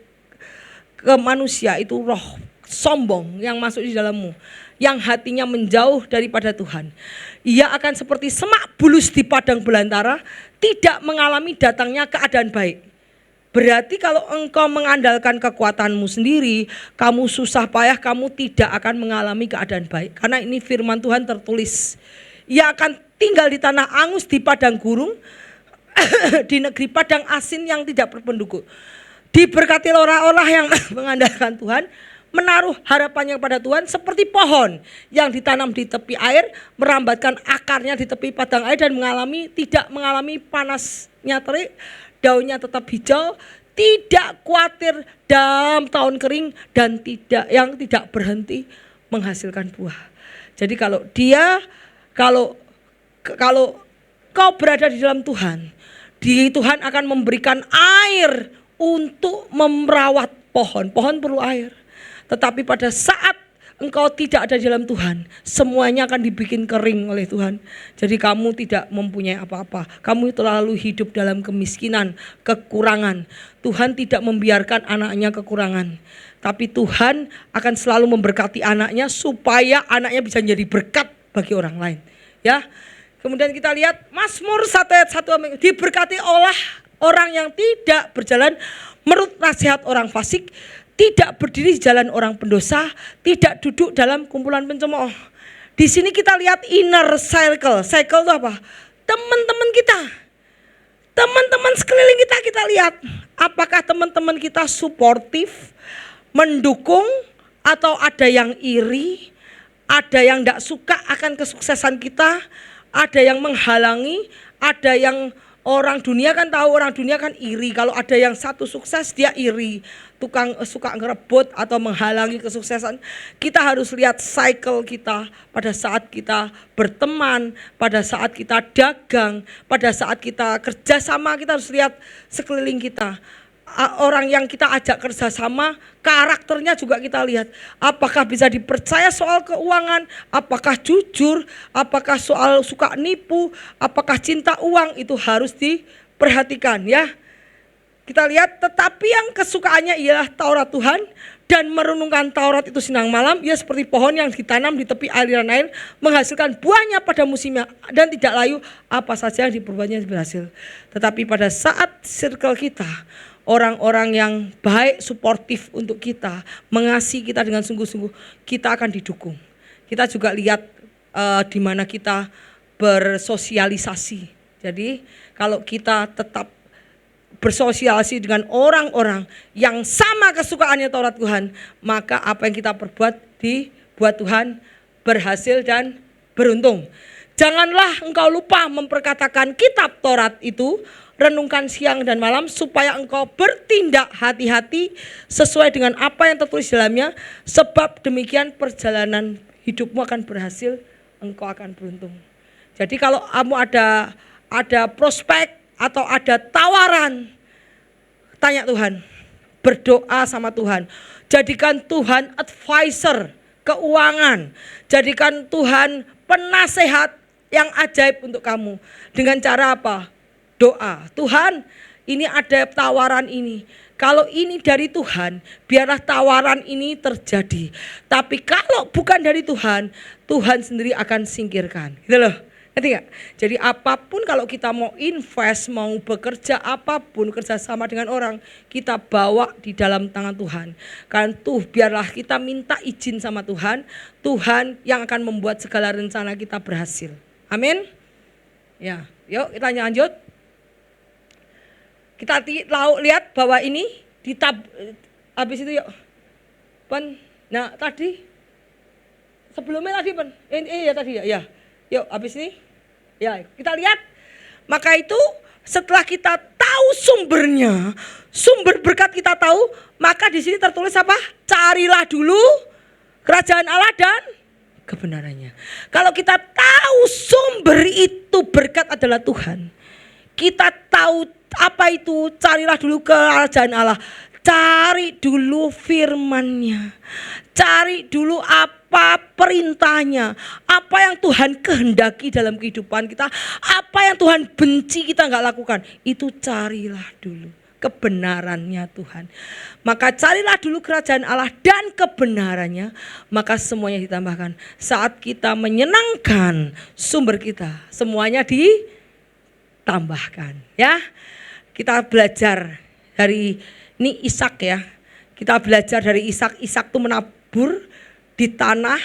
ke manusia, itu roh sombong yang masuk di dalammu, yang hatinya menjauh daripada Tuhan. Ia akan seperti semak bulus di padang belantara, tidak mengalami datangnya keadaan baik. Berarti kalau engkau mengandalkan kekuatanmu sendiri, kamu susah payah, kamu tidak akan mengalami keadaan baik. Karena ini firman Tuhan tertulis. Ia akan tinggal di tanah angus, di padang gurung, di negeri padang asin yang tidak berpenduduk. Diberkati orang-orang yang mengandalkan Tuhan, menaruh harapannya kepada Tuhan, seperti pohon yang ditanam di tepi air, merambatkan akarnya di tepi padang air dan tidak mengalami panasnya terik, daunnya tetap hijau, tidak khawatir dalam tahun kering, dan tidak berhenti menghasilkan buah. Jadi kalau kau berada di dalam Tuhan, Tuhan akan memberikan air untuk merawat pohon. Pohon perlu air. Tetapi pada saat engkau tidak ada di dalam Tuhan, semuanya akan dibikin kering oleh Tuhan. Jadi kamu tidak mempunyai apa-apa. Kamu terlalu hidup dalam kemiskinan, kekurangan. Tuhan tidak membiarkan anaknya kekurangan. Tapi Tuhan akan selalu memberkati anaknya supaya anaknya bisa menjadi berkat bagi orang lain. Ya. Kemudian kita lihat Mazmur 1 ayat 1, diberkati oleh orang yang tidak berjalan menurut nasihat orang fasik, tidak berdiri di jalan orang pendosa, tidak duduk dalam kumpulan pencemooh. Di sini kita lihat inner circle. Circle itu apa? Teman-teman kita. Teman-teman sekeliling kita lihat. Apakah teman-teman kita suportif, mendukung, atau ada yang iri, Ada yang tidak suka akan kesuksesan kita, ada yang menghalangi, ada yang orang dunia kan tahu, orang dunia kan iri. Kalau ada yang satu sukses dia iri, tukang suka ngerebut atau menghalangi kesuksesan. Kita harus lihat cycle kita pada saat kita berteman, pada saat kita dagang, pada saat kita kerjasama. Kita harus lihat sekeliling kita. Orang yang kita ajak kerjasama, karakternya juga kita lihat. Apakah bisa dipercaya soal keuangan, apakah jujur, apakah soal suka nipu, apakah cinta uang, itu harus diperhatikan ya. Kita lihat, tetapi yang kesukaannya ialah Taurat Tuhan dan merenungkan Taurat itu siang malam. Ia seperti pohon yang ditanam di tepi aliran air, menghasilkan buahnya pada musimnya dan tidak layu, apa saja yang diperbuatnya berhasil. Tetapi pada saat circle kita, orang-orang yang baik, suportif untuk kita, mengasihi kita dengan sungguh-sungguh, kita akan didukung. Kita juga lihat di mana kita bersosialisasi. Jadi kalau kita tetap bersosialisasi dengan orang-orang yang sama kesukaannya Taurat Tuhan, maka apa yang kita perbuat dibuat Tuhan berhasil dan beruntung. Janganlah engkau lupa memperkatakan kitab Taurat itu, renungkan siang dan malam, supaya engkau bertindak hati-hati sesuai dengan apa yang tertulis dalamnya, sebab demikian perjalanan hidupmu akan berhasil, engkau akan beruntung. Jadi kalau kamu ada prospek atau ada tawaran, tanya Tuhan, berdoa sama Tuhan, jadikan Tuhan advisor keuangan, jadikan Tuhan penasehat yang ajaib untuk kamu. Dengan cara apa? Doa. Tuhan, ini ada tawaran ini. Kalau ini dari Tuhan, biarlah tawaran ini terjadi. Tapi kalau bukan dari Tuhan, Tuhan sendiri akan singkirkan. Gitu loh. Ngerti gak? Jadi apapun kalau kita mau invest, mau bekerja apapun, kerjasama dengan orang, kita bawa di dalam tangan Tuhan. Karena biarlah kita minta izin sama Tuhan, Tuhan yang akan membuat segala rencana kita berhasil. Amin. Ya, yuk kita lanjut. Kita lihat bahwa ini habis itu yuk. Nah tadi sebelumnya tadi ya tadi ya. Yuk habis ini ya kita lihat. Maka itu setelah kita tahu sumbernya, sumber berkat kita tahu, maka di sini tertulis apa? Carilah dulu kerajaan Allah dan kebenarannya. Kalau kita tahu sumber itu berkat adalah Tuhan, kita tahu apa itu, carilah dulu kerajaan Allah. Cari dulu firman-Nya. Cari dulu apa perintahnya. Apa yang Tuhan kehendaki dalam kehidupan kita. Apa yang Tuhan benci kita gak lakukan. Itu carilah dulu kebenarannya Tuhan. Maka carilah dulu kerajaan Allah dan kebenarannya, maka semuanya ditambahkan. Saat kita menyenangkan sumber kita, semuanya ditambahkan ya. Kita belajar dari ini Ishak ya. Kita belajar dari Ishak. Ishak itu menabur di tanah.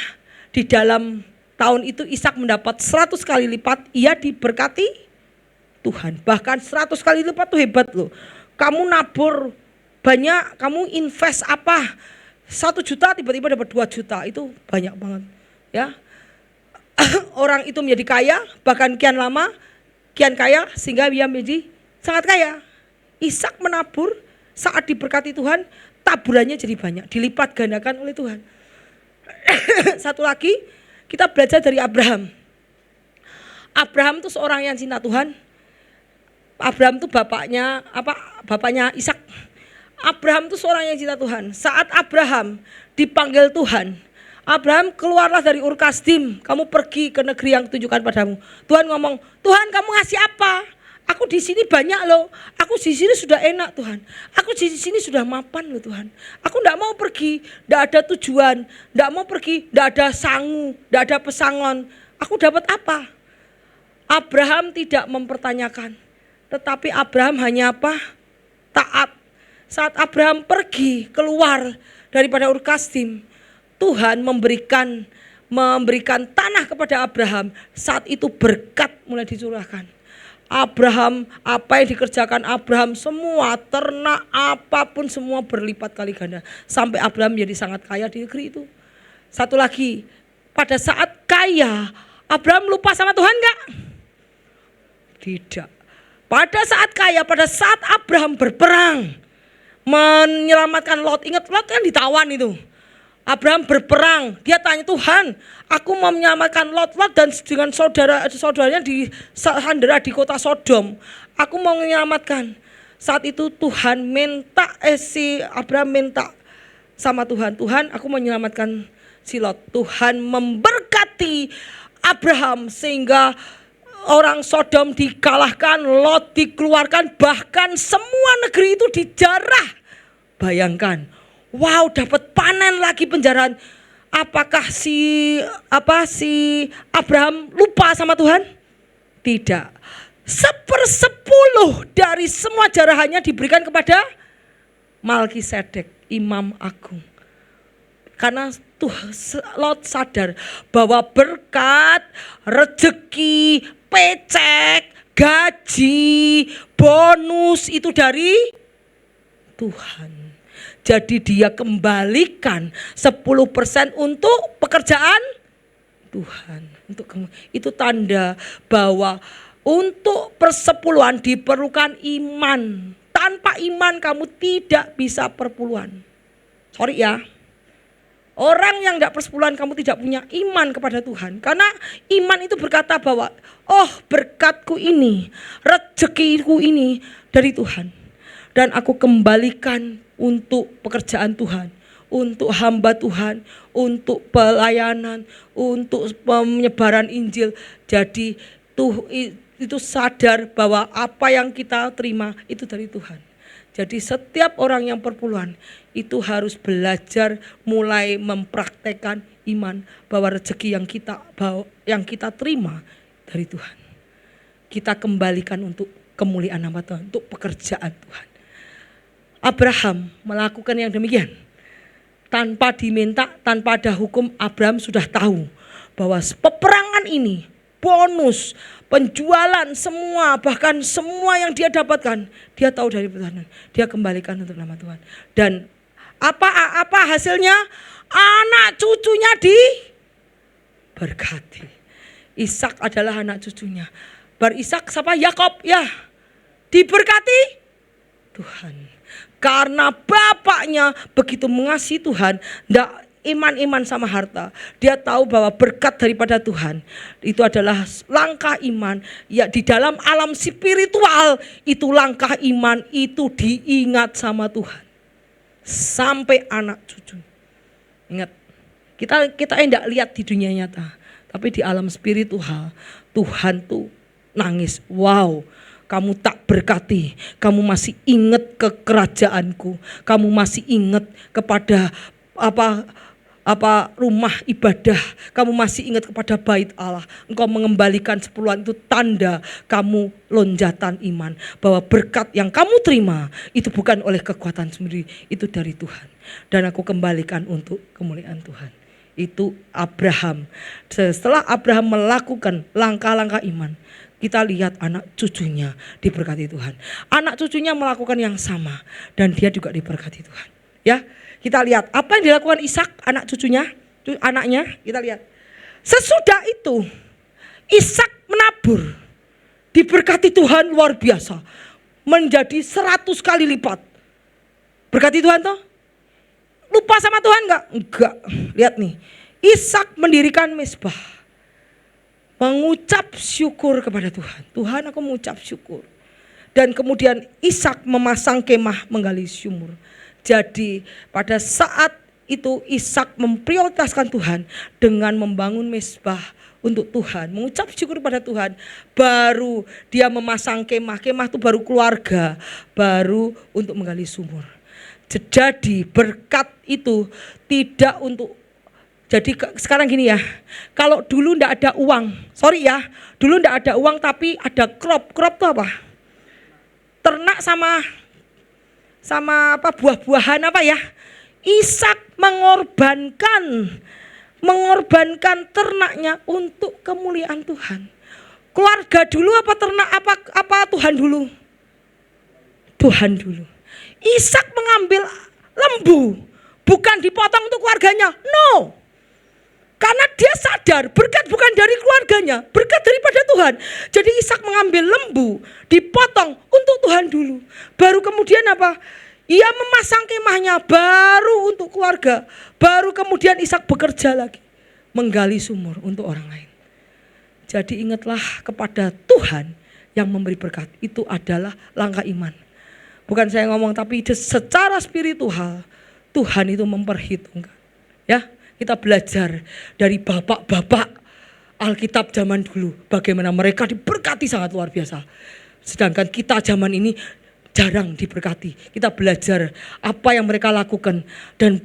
Di dalam tahun itu Ishak mendapat 100 kali lipat. Ia diberkati Tuhan. Bahkan 100 kali lipat itu hebat loh. Kamu nabur banyak, kamu invest apa? 1 juta tiba-tiba dapat 2 juta. Itu banyak banget ya. Orang itu menjadi kaya, bahkan kian lama kian kaya sehingga dia menjadi sangat kaya. Ishak menabur, saat diberkati Tuhan, taburannya jadi banyak, dilipat gandakan oleh Tuhan. Satu lagi, kita belajar dari Abraham. Abraham itu seorang yang cinta Tuhan. Abraham itu bapaknya Ishak. Abraham itu seorang yang cinta Tuhan. Saat Abraham dipanggil Tuhan, Abraham keluarlah dari Ur Kasdim, kamu pergi ke negeri yang kutunjukkan padamu. Tuhan ngomong, Tuhan kamu ngasih apa? Aku di sini banyak loh. Aku di sini sudah enak Tuhan. Aku di sini sudah mapan loh Tuhan. Aku enggak mau pergi, enggak ada tujuan, enggak mau pergi, enggak ada sangu, enggak ada pesangon. Aku dapat apa? Abraham tidak mempertanyakan. Tetapi Abraham hanya apa? Taat. Saat Abraham pergi keluar daripada Ur Kasdim, Tuhan memberikan tanah kepada Abraham. Saat itu berkat mulai dicurahkan. Abraham, apa yang dikerjakan Abraham, semua ternak apapun semua berlipat kali ganda. Sampai Abraham menjadi sangat kaya di negeri itu. Satu lagi, pada saat kaya, Abraham lupa sama Tuhan enggak? Tidak. Pada saat kaya, pada saat Abraham berperang, menyelamatkan Lot. Ingat Lot kan ditawan itu. Abraham berperang, dia tanya Tuhan, aku mau menyelamatkan Lot dan dengan saudaranya disandera di kota Sodom. Aku mau menyelamatkan. Saat itu Tuhan Abraham minta sama Tuhan, Tuhan aku mau menyelamatkan si Lot. Tuhan memberkati Abraham sehingga orang Sodom dikalahkan, Lot dikeluarkan, bahkan semua negeri itu dijarah. Bayangkan, wow, dapat panen lagi penjarahan. Apakah si Abraham lupa sama Tuhan? Tidak. 1/10 dari semua jarahannya diberikan kepada Malkisedek, imam agung. Karena Lot sadar bahwa berkat, rezeki, pecek, gaji, bonus itu dari Tuhan. Jadi dia kembalikan 10% untuk pekerjaan Tuhan. Itu tanda bahwa untuk persepuluhan diperlukan iman. Tanpa iman kamu tidak bisa perpuluhan. Sorry ya. Orang yang tidak persepuluhan kamu tidak punya iman kepada Tuhan. Karena iman itu berkata bahwa berkatku ini, rezekiku ini dari Tuhan. Dan aku kembalikan untuk pekerjaan Tuhan, untuk hamba Tuhan, untuk pelayanan, untuk penyebaran Injil. Jadi itu sadar bahwa apa yang kita terima itu dari Tuhan. Jadi setiap orang yang perpuluhan itu harus belajar mulai mempraktekkan iman bahwa rezeki yang kita terima dari Tuhan. Kita kembalikan untuk kemuliaan nama Tuhan, untuk pekerjaan Tuhan. Abraham melakukan yang demikian. Tanpa diminta, tanpa ada hukum, Abraham sudah tahu bahwa peperangan ini, bonus, penjualan semua, bahkan semua yang dia dapatkan, dia tahu dari Tuhan. Dia kembalikan untuk nama Tuhan. Dan apa hasilnya? Anak cucunya diberkati. Ishak adalah anak cucunya. Ishak siapa? Yakob, ya. Diberkati Tuhan. Karena bapaknya begitu mengasihi Tuhan, enggak iman-iman sama harta. Dia tahu bahwa berkat daripada Tuhan itu adalah langkah iman. Ya, di dalam alam spiritual itu langkah iman itu diingat sama Tuhan. Sampai anak cucu. Ingat, kita enggak lihat di dunia nyata, tapi di alam spiritual Tuhan tuh nangis. Wow, kamu tak berkati, kamu masih ingat ke kerajaanku, kamu masih ingat kepada rumah ibadah, kamu masih ingat kepada bait Allah, engkau mengembalikan 10-an, itu tanda kamu lonjatan iman, bahwa berkat yang kamu terima itu bukan oleh kekuatan sendiri, itu dari Tuhan, dan aku kembalikan untuk kemuliaan Tuhan. Itu Abraham. Setelah Abraham melakukan langkah-langkah iman, kita lihat anak cucunya diberkati Tuhan. Anak cucunya melakukan yang sama dan dia juga diberkati Tuhan. Ya, kita lihat apa yang dilakukan Ishak, anak cucunya, anaknya, kita lihat. Sesudah itu Ishak menabur, diberkati Tuhan luar biasa, menjadi 100 kali lipat. Berkati Tuhan toh? Lupa sama Tuhan enggak? Enggak. Lihat nih, Ishak mendirikan mezbah. Mengucap syukur kepada Tuhan. Tuhan, aku mengucap syukur. Dan kemudian Ishak memasang kemah menggali sumur. Jadi pada saat itu Ishak memprioritaskan Tuhan dengan membangun mezbah untuk Tuhan, mengucap syukur kepada Tuhan. Baru dia memasang kemah. Kemah itu baru keluarga, baru untuk menggali sumur. Jadi berkat itu tidak untuk. Jadi sekarang gini ya, kalau dulu ndak ada uang, sorry ya, dulu ndak ada uang tapi ada crop itu apa? Ternak sama buah-buahan apa ya? Ishak mengorbankan ternaknya untuk kemuliaan Tuhan. Keluarga dulu apa ternak apa Tuhan dulu? Tuhan dulu. Ishak mengambil lembu, bukan dipotong untuk keluarganya, no. Karena dia sadar berkat bukan dari keluarganya, berkat daripada Tuhan. Jadi Ishak mengambil lembu, dipotong untuk Tuhan dulu. Baru kemudian apa? Ia memasang kemahnya baru untuk keluarga. Baru kemudian Ishak bekerja lagi, menggali sumur untuk orang lain. Jadi ingatlah kepada Tuhan yang memberi berkat. Itu adalah langkah iman. Bukan saya ngomong, tapi secara spiritual Tuhan itu memperhitungkan. Ya, kita belajar dari bapak-bapak Alkitab zaman dulu, bagaimana mereka diberkati sangat luar biasa. Sedangkan kita zaman ini jarang diberkati. Kita belajar apa yang mereka lakukan dan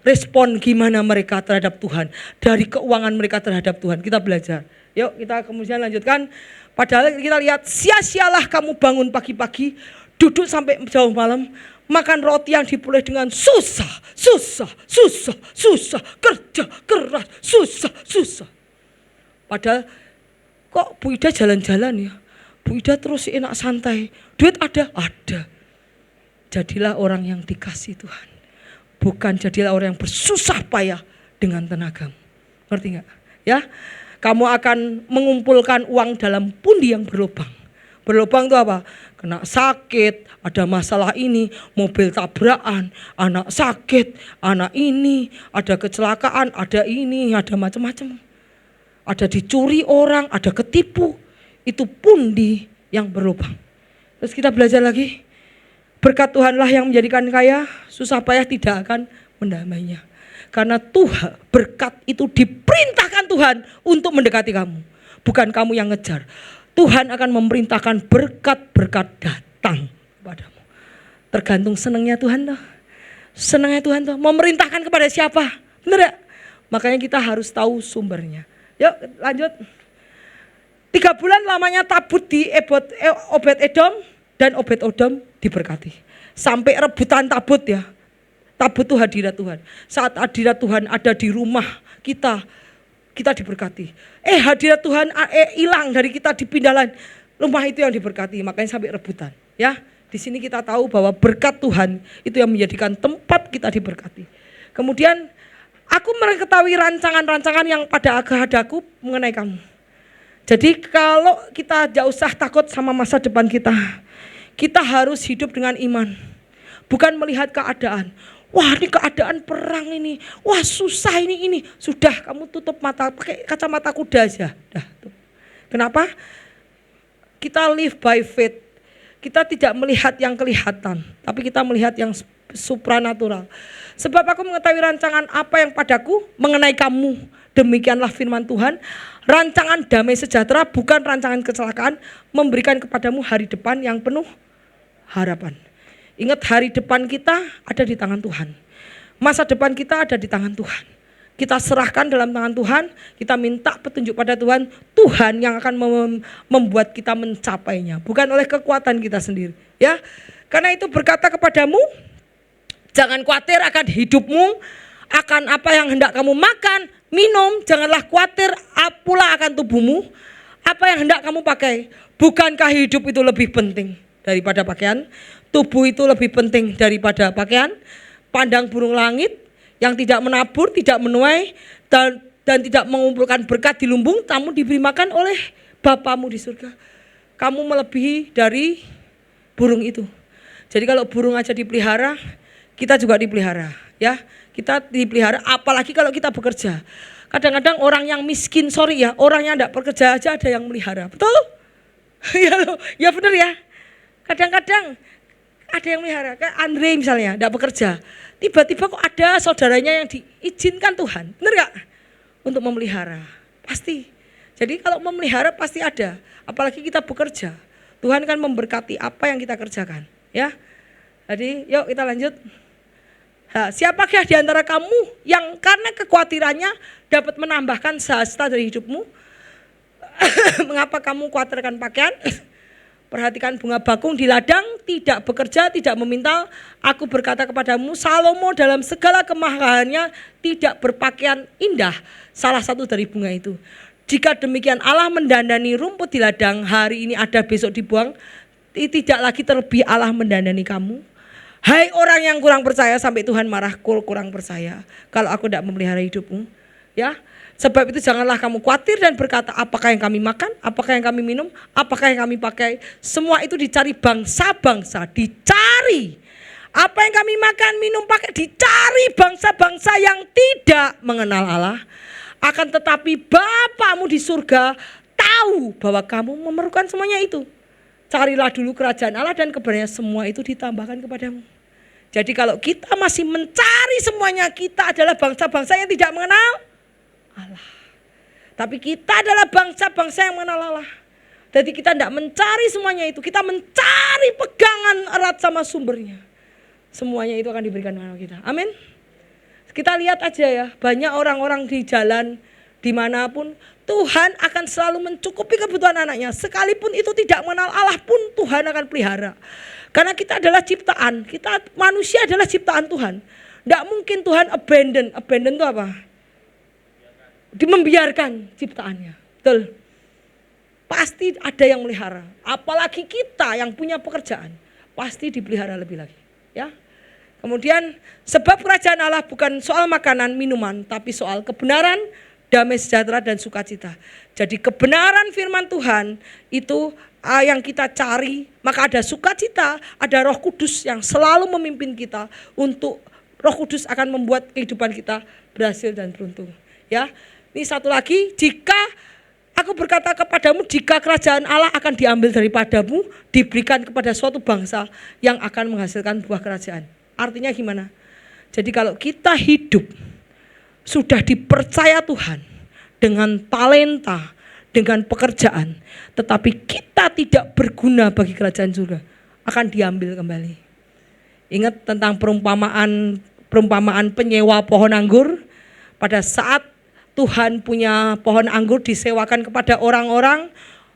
respon gimana mereka terhadap Tuhan, dari keuangan mereka terhadap Tuhan. Kita belajar. Yuk kita kemudian lanjutkan. Padahal kita lihat, sia-sialah kamu bangun pagi-pagi, duduk sampai jauh malam, makan roti yang diperoleh dengan susah, kerja keras, susah. Padahal kok Bu Ida jalan-jalan ya, Bu Ida terus enak santai, duit ada. Jadilah orang yang dikasih Tuhan, bukan jadilah orang yang bersusah payah dengan tenagamu. Ngerti gak? Ya, kamu akan mengumpulkan uang dalam pundi yang berlubang. Berlubang itu apa? Kena sakit, ada masalah ini, mobil tabrakan, anak sakit, anak ini, ada kecelakaan, ada ini, ada macam-macam. Ada dicuri orang, ada ketipu. Itu pundi yang berlubang. Terus kita belajar lagi. Berkat Tuhanlah yang menjadikan kaya, susah payah tidak akan mendamainya. Karena Tuhan, berkat itu diperintahkan Tuhan untuk mendekati kamu. Bukan kamu yang ngejar. Tuhan akan memerintahkan berkat-berkat datang kepadamu. Tergantung senangnya Tuhan tuh. Senangnya Tuhan tuh. Memerintahkan kepada siapa? Benar gak? Makanya kita harus tahu sumbernya. Yuk lanjut. 3 bulan lamanya tabut di Obed-Edom, dan Obed-Edom diberkati. Sampai rebutan tabut ya. Tabut itu hadirat Tuhan. Saat hadirat Tuhan ada di rumah kita diberkati. Hadirat Tuhan hilang dari kita, dipindah lain. Rumah itu yang diberkati, makanya sampai rebutan. Ya, di sini kita tahu bahwa berkat Tuhan itu yang menjadikan tempat kita diberkati. Kemudian aku mengetahui rancangan-rancangan yang pada kehendakku mengenai kamu. Jadi kalau kita tidak usah takut sama masa depan kita. Kita harus hidup dengan iman. Bukan melihat keadaan. Wah, ini keadaan perang ini. Wah, susah ini. Sudah, kamu tutup mata, pakai kacamata kuda aja. Dah, tuh. Kenapa? Kita live by faith. Kita tidak melihat yang kelihatan, tapi kita melihat yang supranatural. Sebab aku mengetahui rancangan apa yang padaku mengenai kamu. Demikianlah firman Tuhan. Rancangan damai sejahtera, bukan rancangan kecelakaan, memberikan kepadamu hari depan yang penuh harapan. Ingat, hari depan kita ada di tangan Tuhan. Masa depan kita ada di tangan Tuhan. Kita serahkan dalam tangan Tuhan, kita minta petunjuk pada Tuhan. Tuhan yang akan membuat kita mencapainya, bukan oleh kekuatan kita sendiri. Ya, karena itu berkata kepadamu, jangan khawatir akan hidupmu, akan apa yang hendak kamu makan, minum. Janganlah khawatir pula akan tubuhmu, apa yang hendak kamu pakai. Bukankah hidup itu lebih penting daripada pakaian? Tubuh itu lebih penting daripada pakaian. Pandang burung langit yang tidak menabur, tidak menuai, dan tidak mengumpulkan berkat di lumbung, kamu diberi makan oleh Bapamu di surga. Kamu melebihi dari burung itu. Jadi kalau burung aja dipelihara, kita juga dipelihara. Ya, kita dipelihara, apalagi kalau kita bekerja. Kadang-kadang orang yang miskin, orang yang tidak bekerja aja ada yang melihara. Betul? Ya benar ya. Kadang-kadang ada yang melihara, kayak Andre misalnya, tidak bekerja. Tiba-tiba kok ada saudaranya yang diizinkan Tuhan, benar gak? Untuk memelihara, pasti. Jadi kalau memelihara pasti ada, apalagi kita bekerja. Tuhan kan memberkati apa yang kita kerjakan. Ya. Jadi yuk kita lanjut. Nah, siapakah di antara kamu yang karena kekhawatirannya dapat menambahkan sehasta dari hidupmu? Mengapa kamu khawatirkan pakaian? Perhatikan bunga bakung di ladang, tidak bekerja, tidak memintal. Aku berkata kepadamu, Salomo dalam segala kemahalannya tidak berpakaian indah. Salah satu dari bunga itu. Jika demikian Allah mendandani rumput di ladang, hari ini ada, besok dibuang. Tidak lagi terlebih Allah mendandani kamu. Hai orang yang kurang percaya, sampai Tuhan marah, kurang percaya kalau aku tidak memelihara hidupmu. Ya, Sebab itu janganlah kamu khawatir dan berkata, apakah yang kami makan, apakah yang kami minum, apakah yang kami pakai. Semua itu dicari bangsa-bangsa, dicari. Apa yang kami makan, minum, pakai, dicari bangsa-bangsa yang tidak mengenal Allah. Akan tetapi Bapamu di surga tahu bahwa kamu memerlukan semuanya itu. Carilah dulu kerajaan Allah dan kebenarannya, semua itu ditambahkan kepadamu. Jadi kalau kita masih mencari semuanya, kita adalah bangsa-bangsa yang tidak mengenal Allah. Tapi kita adalah bangsa-bangsa yang mengenal Allah. Jadi kita tidak mencari semuanya itu, kita mencari pegangan erat sama sumbernya. Semuanya itu akan diberikan kepada kita. Amin. Kita lihat aja ya, banyak orang-orang di jalan dimanapun, Tuhan akan selalu mencukupi kebutuhan anaknya. Sekalipun itu tidak mengenal Allah pun Tuhan akan pelihara. Karena kita adalah ciptaan, kita manusia adalah ciptaan Tuhan. Tidak mungkin Tuhan abandon itu apa? Membiarkan ciptaannya. Betul. Pasti ada yang melihara. Apalagi kita yang punya pekerjaan, pasti dipelihara lebih lagi. Ya. Kemudian sebab kerajaan Allah bukan soal makanan, minuman, tapi soal kebenaran, damai sejahtera dan sukacita. Jadi kebenaran firman Tuhan itu yang kita cari, maka ada sukacita, ada Roh Kudus yang selalu memimpin kita untuk Roh Kudus akan membuat kehidupan kita berhasil dan beruntung. Ya, ini satu lagi, jika aku berkata kepadamu, jika kerajaan Allah akan diambil daripadamu, diberikan kepada suatu bangsa yang akan menghasilkan buah kerajaan. Artinya gimana? Jadi kalau kita hidup sudah dipercaya Tuhan dengan talenta, dengan pekerjaan, tetapi kita tidak berguna bagi kerajaan surga, akan diambil kembali. Ingat tentang perumpamaan penyewa pohon anggur. Pada saat Tuhan punya pohon anggur disewakan kepada orang-orang,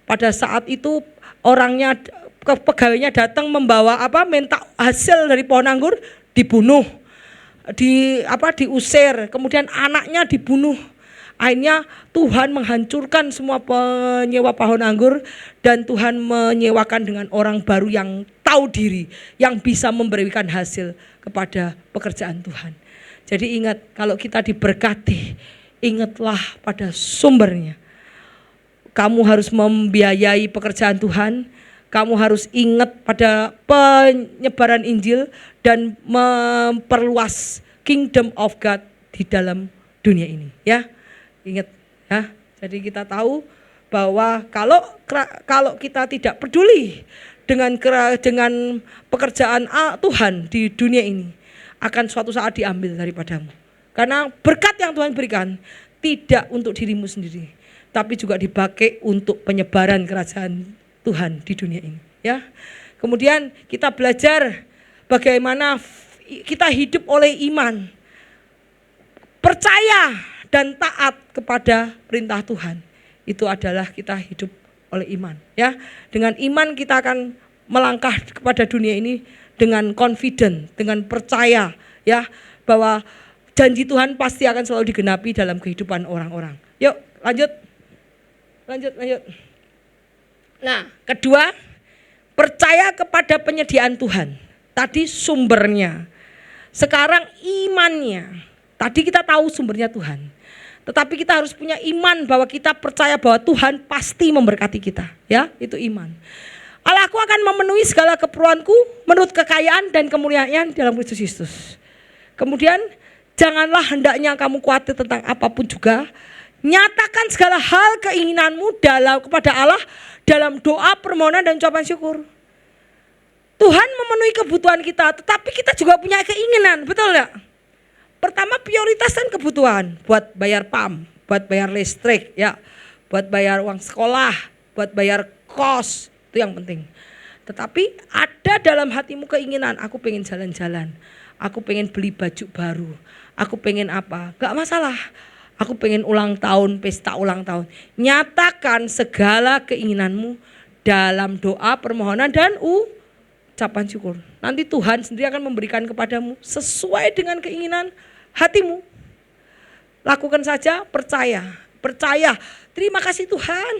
pada saat itu orangnya, pegawainya datang membawa minta hasil dari pohon anggur, dibunuh, diusir, kemudian anaknya dibunuh. Akhirnya Tuhan menghancurkan semua penyewa pohon anggur dan Tuhan menyewakan dengan orang baru yang tahu diri, yang bisa memberikan hasil kepada pekerjaan Tuhan. Jadi ingat, kalau kita diberkati, ingatlah pada sumbernya. Kamu harus membiayai pekerjaan Tuhan, kamu harus ingat pada penyebaran Injil dan memperluas kingdom of God di dalam dunia ini, ya. Ingat ya, jadi kita tahu bahwa kalau kita tidak peduli dengan pekerjaan Tuhan di dunia ini, akan suatu saat diambil daripadamu. Karena berkat yang Tuhan berikan tidak untuk dirimu sendiri, tapi juga dipakai untuk penyebaran kerajaan Tuhan di dunia ini. Ya, kemudian kita belajar bagaimana kita hidup oleh iman, percaya dan taat kepada perintah Tuhan. Itu adalah kita hidup oleh iman, ya. Dengan iman kita akan melangkah kepada dunia ini dengan confident, dengan percaya, ya, bahwa janji Tuhan pasti akan selalu digenapi dalam kehidupan orang-orang. Yuk, lanjut. Nah, kedua, percaya kepada penyediaan Tuhan. Tadi sumbernya. Sekarang imannya. Tadi kita tahu sumbernya Tuhan. Tetapi kita harus punya iman bahwa kita percaya bahwa Tuhan pasti memberkati kita. Ya, itu iman. Allahku akan memenuhi segala keperluanku menurut kekayaan dan kemuliaan dalam Kristus Yesus. Kemudian janganlah hendaknya kamu khawatir tentang apapun juga. Nyatakan segala hal keinginanmu kepada Allah dalam doa, permohonan dan ucapan syukur. Tuhan memenuhi kebutuhan kita, tetapi kita juga punya keinginan, betul enggak? Pertama prioritaskan kebutuhan, buat bayar PAM, buat bayar listrik, ya, buat bayar uang sekolah, buat bayar kos, itu yang penting. Tetapi ada dalam hatimu keinginan, aku pengen jalan-jalan, aku pengen beli baju baru, aku pengen apa, gak masalah. Aku pengen ulang tahun, pesta ulang tahun. Nyatakan segala keinginanmu dalam doa, permohonan dan ucapan syukur. Nanti Tuhan sendiri akan memberikan kepadamu sesuai dengan keinginan hatimu. Lakukan saja, percaya. Terima kasih Tuhan,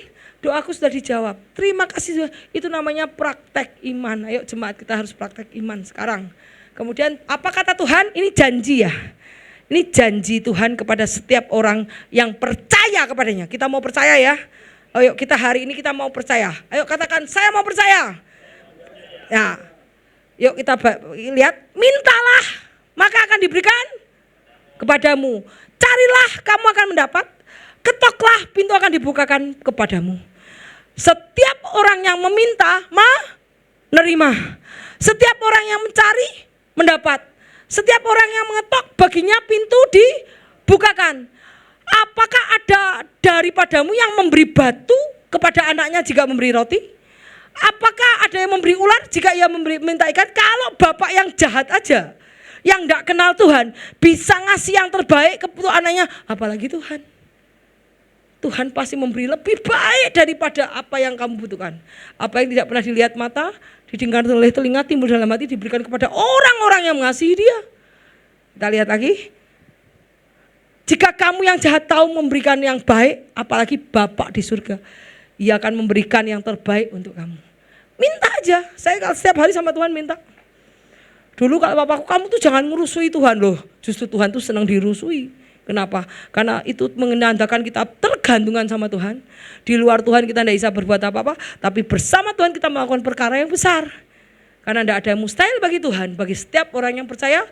doaku sudah dijawab. Terima kasih Tuhan. Itu namanya praktek iman. Ayo jemaat, kita harus praktek iman sekarang. Kemudian apa kata Tuhan? Ini janji ya. Ini janji Tuhan kepada setiap orang yang percaya kepadanya. Kita mau percaya ya. Ayo kita hari ini kita mau percaya. Ayo katakan saya mau percaya. Ya. Yuk kita lihat, mintalah maka akan diberikan kepadamu. Carilah kamu akan mendapat. Ketoklah pintu akan dibukakan kepadamu. Setiap orang yang meminta menerima. Setiap orang yang mencari mendapat. Setiap orang yang mengetok baginya pintu dibukakan. Apakah ada daripadamu yang memberi batu kepada anaknya jika memberi roti? Apakah ada yang memberi ular jika ia minta ikan? Kalau bapak yang jahat aja, yang gak kenal Tuhan, bisa ngasih yang terbaik ke anaknya, apalagi Tuhan. Tuhan pasti memberi lebih baik daripada apa yang kamu butuhkan. Apa yang tidak pernah dilihat mata, didengar oleh telinga, timbul dalam hati, diberikan kepada orang-orang yang mengasihi dia. Kita lihat lagi. Jika kamu yang jahat tahu memberikan yang baik, apalagi Bapak di surga, Ia akan memberikan yang terbaik untuk kamu. Minta aja. Saya kalau setiap hari sama Tuhan minta. Dulu kalau bapakku, kamu tuh jangan ngerusui Tuhan loh. Justru Tuhan tuh senang dirusui. Kenapa? Karena itu menandakan kita tergantungan sama Tuhan. Di luar Tuhan kita tidak bisa berbuat apa-apa. Tapi bersama Tuhan kita melakukan perkara yang besar. Karena tidak ada yang mustahil bagi Tuhan. Bagi setiap orang yang percaya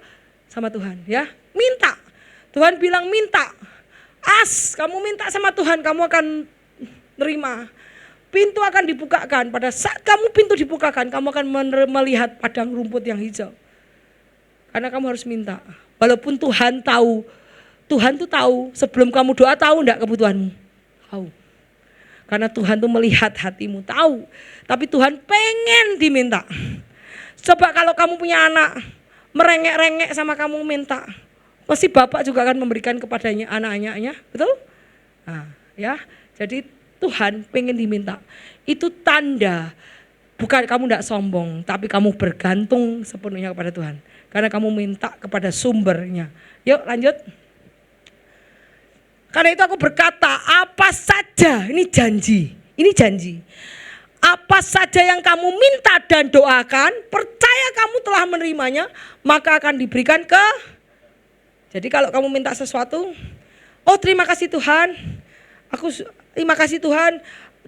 sama Tuhan. Ya, minta. Tuhan bilang minta. Kamu minta sama Tuhan, kamu akan nerima. Pintu akan dibukakan. Pada saat kamu pintu dibukakan, kamu akan melihat padang rumput yang hijau. Karena kamu harus minta. Walaupun Tuhan tahu, Tuhan tuh tahu sebelum kamu doa, tahu enggak kebutuhanmu? Tahu. Karena Tuhan tuh melihat hatimu, tahu. Tapi Tuhan pengen diminta. Coba kalau kamu punya anak, merengek-rengek sama kamu minta. Pasti bapak juga akan memberikan kepadanya anak-anaknya, betul? Nah, ya, jadi Tuhan pengen diminta. Itu tanda bukan kamu tidak sombong, tapi kamu bergantung sepenuhnya kepada Tuhan. Karena kamu minta kepada sumbernya. Yuk lanjut. Karena itu aku berkata, apa saja, ini janji. Apa saja yang kamu minta dan doakan, percaya kamu telah menerimanya, maka akan diberikan Jadi kalau kamu minta sesuatu, terima kasih Tuhan, terima kasih Tuhan,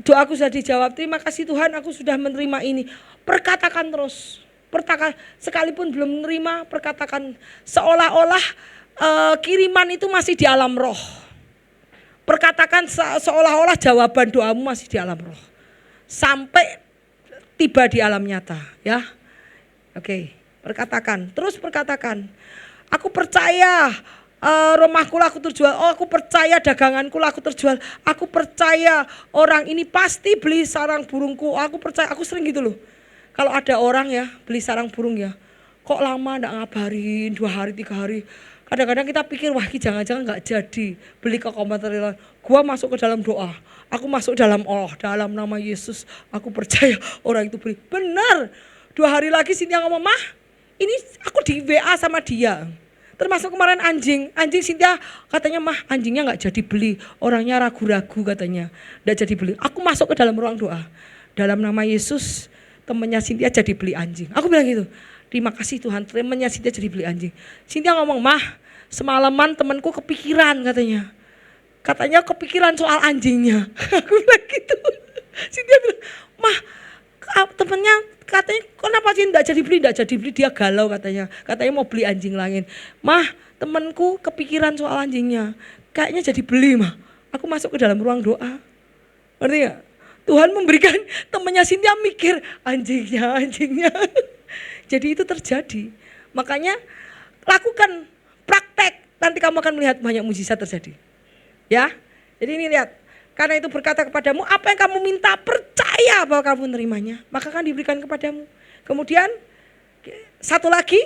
doaku sudah dijawab, terima kasih Tuhan, aku sudah menerima ini. Perkatakan terus, sekalipun belum menerima, perkatakan seolah-olah kiriman itu masih di alam roh. Perkatakan seolah-olah jawaban doamu masih di alam roh. Sampai tiba di alam nyata, ya. Oke, terus perkatakan. Aku percaya rumahku laku terjual. Aku percaya daganganku laku terjual. Aku percaya orang ini pasti beli sarang burungku. Aku percaya, aku sering gitu loh. Kalau ada orang ya beli sarang burung ya, kok lama enggak ngabarin, 2 hari 3 hari. Kadang-kadang kita pikir wah ini jangan-jangan enggak jadi beli ke komentar. Gua masuk ke dalam doa. Aku masuk dalam dalam nama Yesus. Aku percaya orang itu beli. Benar. 2 hari lagi Cynthia ngomong, "Mah, ini aku di WA sama dia." Termasuk kemarin anjing Cynthia katanya, "Mah, anjingnya gak jadi beli, orangnya ragu-ragu katanya, gak jadi beli." Aku masuk ke dalam ruang doa, dalam nama Yesus temannya Cynthia jadi beli anjing. Aku bilang gitu, terima kasih Tuhan, temannya Cynthia jadi beli anjing. Cynthia ngomong, "Mah, semalaman temanku kepikiran katanya kepikiran soal anjingnya." Aku bilang gitu. Cynthia bilang, "Mah, temennya katanya kenapa sih enggak jadi beli, dia galau katanya mau beli anjing lain." "Mah, temanku kepikiran soal anjingnya, kayaknya jadi beli mah." Aku masuk ke dalam ruang doa. Ngerti gak? Tuhan memberikan temannya Cynthia mikir anjingnya. Jadi itu terjadi. Makanya lakukan praktek, nanti kamu akan melihat banyak mujizat terjadi. Ya, jadi ini lihat. Karena itu berkata kepadamu, apa yang kamu minta, percaya bahwa kamu menerimanya, maka akan diberikan kepadamu. Kemudian satu lagi,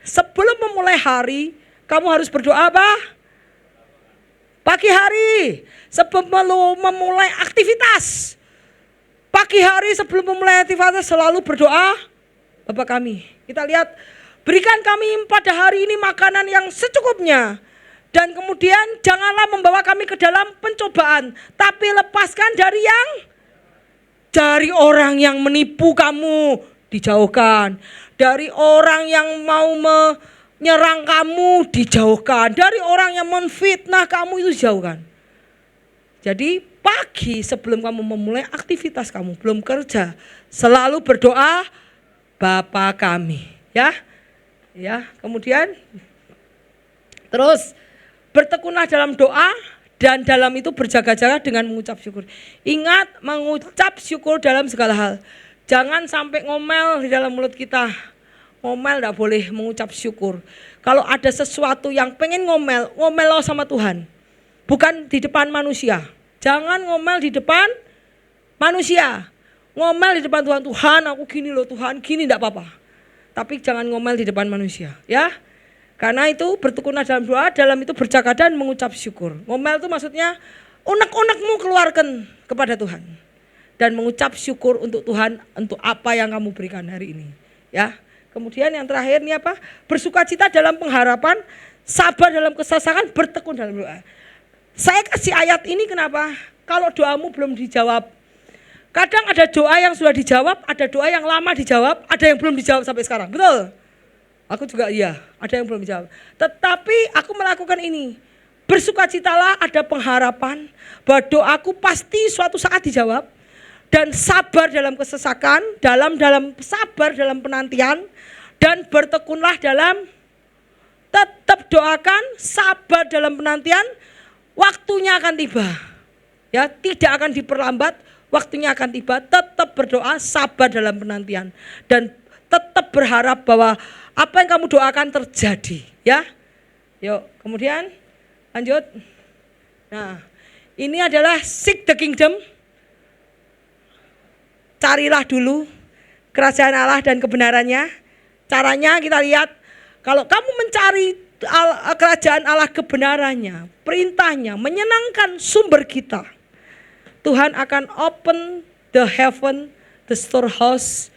sebelum memulai hari, kamu harus berdoa apa? Pagi hari, sebelum memulai aktivitas. Pagi hari sebelum memulai aktivitas selalu berdoa, Bapa kami. Kita lihat, berikan kami pada hari ini makanan yang secukupnya. Dan kemudian janganlah membawa kami ke dalam pencobaan, tapi lepaskan dari orang yang menipu kamu, dijauhkan. Dari orang yang mau nyerang kamu dijauhkan, dari orang yang menfitnah kamu itu dijauhkan. Jadi pagi sebelum kamu memulai aktivitas kamu, belum kerja, selalu berdoa Bapa kami, ya. Ya, kemudian terus bertekunlah dalam doa dan dalam itu berjaga-jaga dengan mengucap syukur. Ingat mengucap syukur dalam segala hal. Jangan sampai ngomel di dalam mulut kita. Ngomel tidak boleh mengucap syukur. Kalau ada sesuatu yang pengen ngomel, ngomel sama Tuhan. Bukan di depan manusia. Jangan ngomel di depan manusia. Ngomel di depan Tuhan. Tuhan aku gini loh Tuhan, gini tidak apa-apa. Tapi jangan ngomel di depan manusia, ya. Karena itu bertekunlah dalam doa, dalam itu berjaga dan mengucap syukur. Ngomel itu maksudnya unek-unekmu keluarkan kepada Tuhan. Dan mengucap syukur untuk Tuhan untuk apa yang kamu berikan hari ini, ya. Kemudian yang terakhir ini apa? Bersukacita dalam pengharapan, sabar dalam kesasakan, bertekun dalam doa. Saya kasih ayat ini kenapa? Kalau doamu belum dijawab. Kadang ada doa yang sudah dijawab, ada doa yang lama dijawab, ada yang belum dijawab sampai sekarang. Betul? Aku juga iya, ada yang belum dijawab. Tetapi aku melakukan ini. Bersukacitalah, ada pengharapan bahwa doaku pasti suatu saat dijawab. Dan sabar dalam kesesakan, dalam sabar dalam penantian, dan bertekunlah dalam tetap doakan, sabar dalam penantian, waktunya akan tiba. Ya, tidak akan diperlambat, waktunya akan tiba. Tetap berdoa, sabar dalam penantian, dan tetap berharap bahwa apa yang kamu doakan terjadi. Ya, yuk, kemudian lanjut. Nah, ini adalah seek the kingdom. Carilah dulu kerajaan Allah dan kebenarannya. Caranya kita lihat, kalau kamu mencari kerajaan Allah kebenarannya, perintahnya, menyenangkan sumber kita, Tuhan akan open the heaven, the storehouse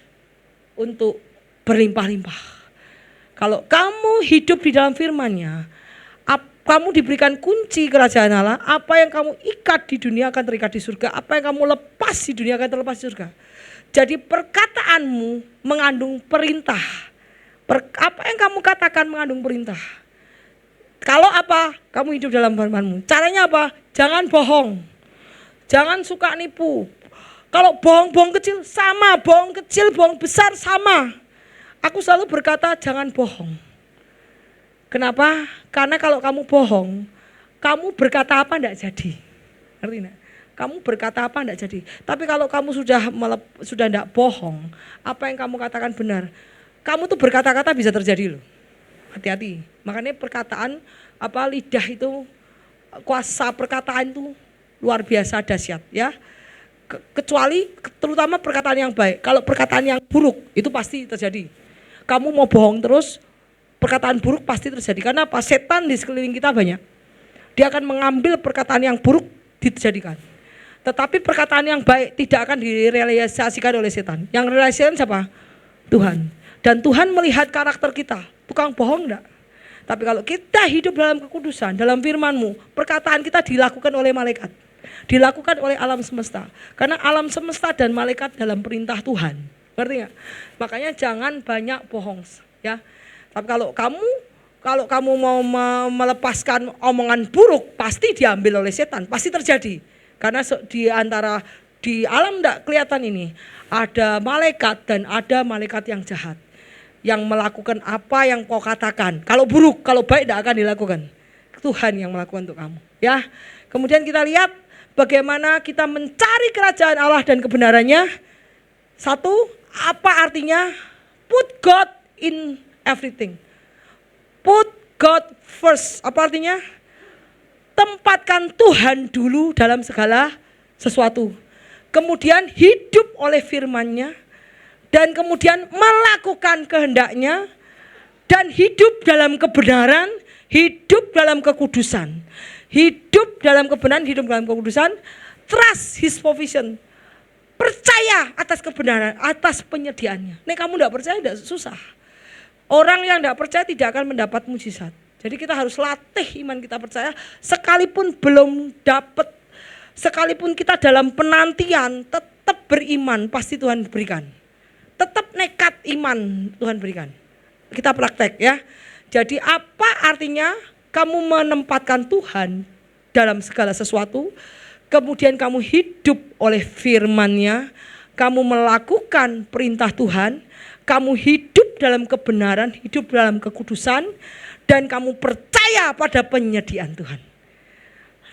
untuk berlimpah-limpah. Kalau kamu hidup di dalam firman-Nya, kamu diberikan kunci kerajaan Allah, apa yang kamu ikat di dunia akan terikat di surga, apa yang kamu lepas di dunia akan terlepas di surga. Jadi perkataanmu mengandung perintah. Apa yang kamu katakan mengandung perintah. Kalau apa? Kamu hidup dalam firman-Mu. Caranya apa? Jangan bohong. Jangan suka nipu. Kalau bohong kecil sama, bohong kecil, bohong besar sama. Aku selalu berkata jangan bohong. Kenapa? Karena kalau kamu bohong, kamu berkata apa enggak jadi. Ngerti enggak? Kamu berkata apa enggak jadi. Tapi kalau kamu sudah enggak bohong, apa yang kamu katakan benar, kamu tuh berkata-kata bisa terjadi loh. Hati-hati. Makanya perkataan lidah itu, kuasa perkataan itu luar biasa dahsyat, ya. Kecuali terutama perkataan yang baik. Kalau perkataan yang buruk itu pasti terjadi. Kamu mau bohong terus, perkataan buruk pasti terjadi. Karena apa? Setan di sekeliling kita banyak. Dia akan mengambil perkataan yang buruk dijadikan. Tetapi perkataan yang baik tidak akan direalisasikan oleh setan. Yang realisasikan siapa? Tuhan. Dan Tuhan melihat karakter kita. Tukang bohong enggak? Tapi kalau kita hidup dalam kekudusan, dalam firman-Mu, perkataan kita dilakukan oleh malaikat. Dilakukan oleh alam semesta. Karena alam semesta dan malaikat dalam perintah Tuhan. Ngerti enggak? Makanya jangan banyak bohong, ya. Tapi kalau kamu mau melepaskan omongan buruk, pasti diambil oleh setan, pasti terjadi. Karena di alam tidak kelihatan ini, ada malaikat dan ada malaikat yang jahat. Yang melakukan apa yang kau katakan. Kalau buruk, kalau baik tidak akan dilakukan. Tuhan yang melakukan untuk kamu. Ya. Kemudian kita lihat bagaimana kita mencari kerajaan Allah dan kebenarannya. Satu, apa artinya? Put God in everything. Put God first. Apa artinya? Tempatkan Tuhan dulu dalam segala sesuatu. Kemudian hidup oleh firman-Nya. Dan kemudian melakukan kehendak-Nya. Dan hidup dalam kebenaran. Hidup dalam kekudusan. Hidup dalam kebenaran, hidup dalam kekudusan. Trust His provision. Percaya atas kebenaran, atas penyediaannya. Nek kamu tidak percaya tidak susah. Orang yang tidak percaya tidak akan mendapat mujizat. Jadi kita harus latih iman kita percaya. Sekalipun belum dapat, sekalipun kita dalam penantian, tetap beriman, pasti Tuhan berikan. Tetap nekat iman Tuhan berikan. Kita praktek ya. Jadi apa artinya kamu menempatkan Tuhan dalam segala sesuatu, kemudian kamu hidup oleh firman-Nya, kamu melakukan perintah Tuhan, kamu hidup dalam kebenaran, hidup dalam kekudusan, dan kamu percaya pada penyediaan Tuhan.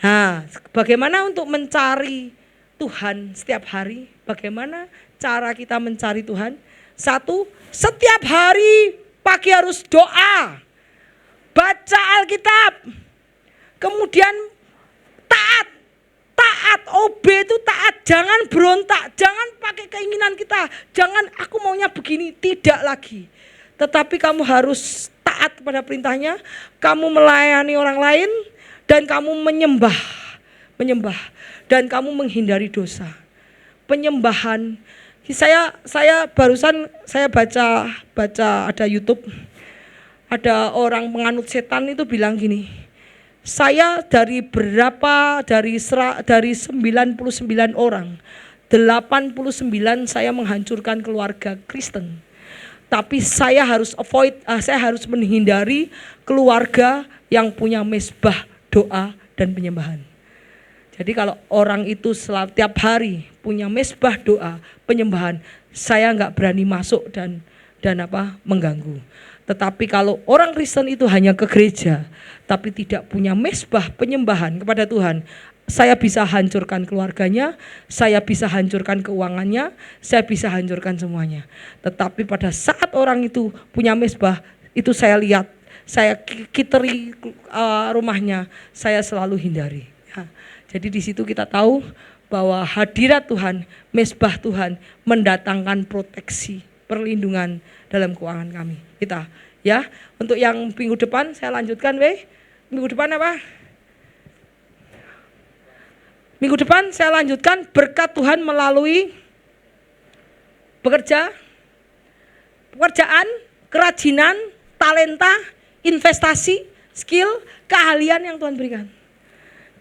Nah, bagaimana untuk mencari Tuhan setiap hari? Bagaimana cara kita mencari Tuhan? Satu, setiap hari pagi harus doa, baca Alkitab, kemudian taat. OB itu taat, jangan berontak, jangan pakai keinginan kita, jangan aku maunya begini, tidak lagi. Tetapi kamu harus taat kepada perintahnya, kamu melayani orang lain, dan kamu menyembah, dan kamu menghindari dosa. Penyembahan, saya barusan saya baca ada YouTube, ada orang penganut setan itu bilang gini, saya dari 99 orang, 89 saya menghancurkan keluarga Kristen. Tapi saya harus menghindari keluarga yang punya mezbah doa dan penyembahan. Jadi kalau orang itu setiap hari punya mezbah doa, penyembahan, saya enggak berani masuk dan mengganggu. Tetapi kalau orang Kristen itu hanya ke gereja, tapi tidak punya mezbah penyembahan kepada Tuhan, saya bisa hancurkan keluarganya, saya bisa hancurkan keuangannya, saya bisa hancurkan semuanya. Tetapi pada saat orang itu punya mezbah, itu saya lihat, saya kiteri rumahnya, saya selalu hindari. Ya. Jadi di situ kita tahu bahwa hadirat Tuhan, mezbah Tuhan mendatangkan proteksi, perlindungan dalam keuangan kami. Kita ya, untuk yang minggu depan saya lanjutkan minggu depan apa? Minggu depan saya lanjutkan berkat Tuhan melalui pekerjaan, kerajinan, talenta, investasi, skill, keahlian yang Tuhan berikan.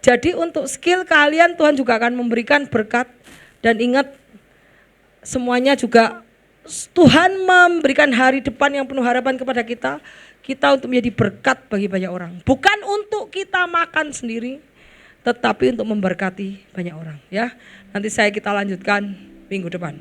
Jadi untuk skill, keahlian Tuhan juga akan memberikan berkat, dan ingat semuanya juga Tuhan memberikan hari depan yang penuh harapan kepada kita untuk menjadi berkat bagi banyak orang. Bukan untuk kita makan sendiri, tetapi untuk memberkati banyak orang. Ya, nanti kita lanjutkan minggu depan.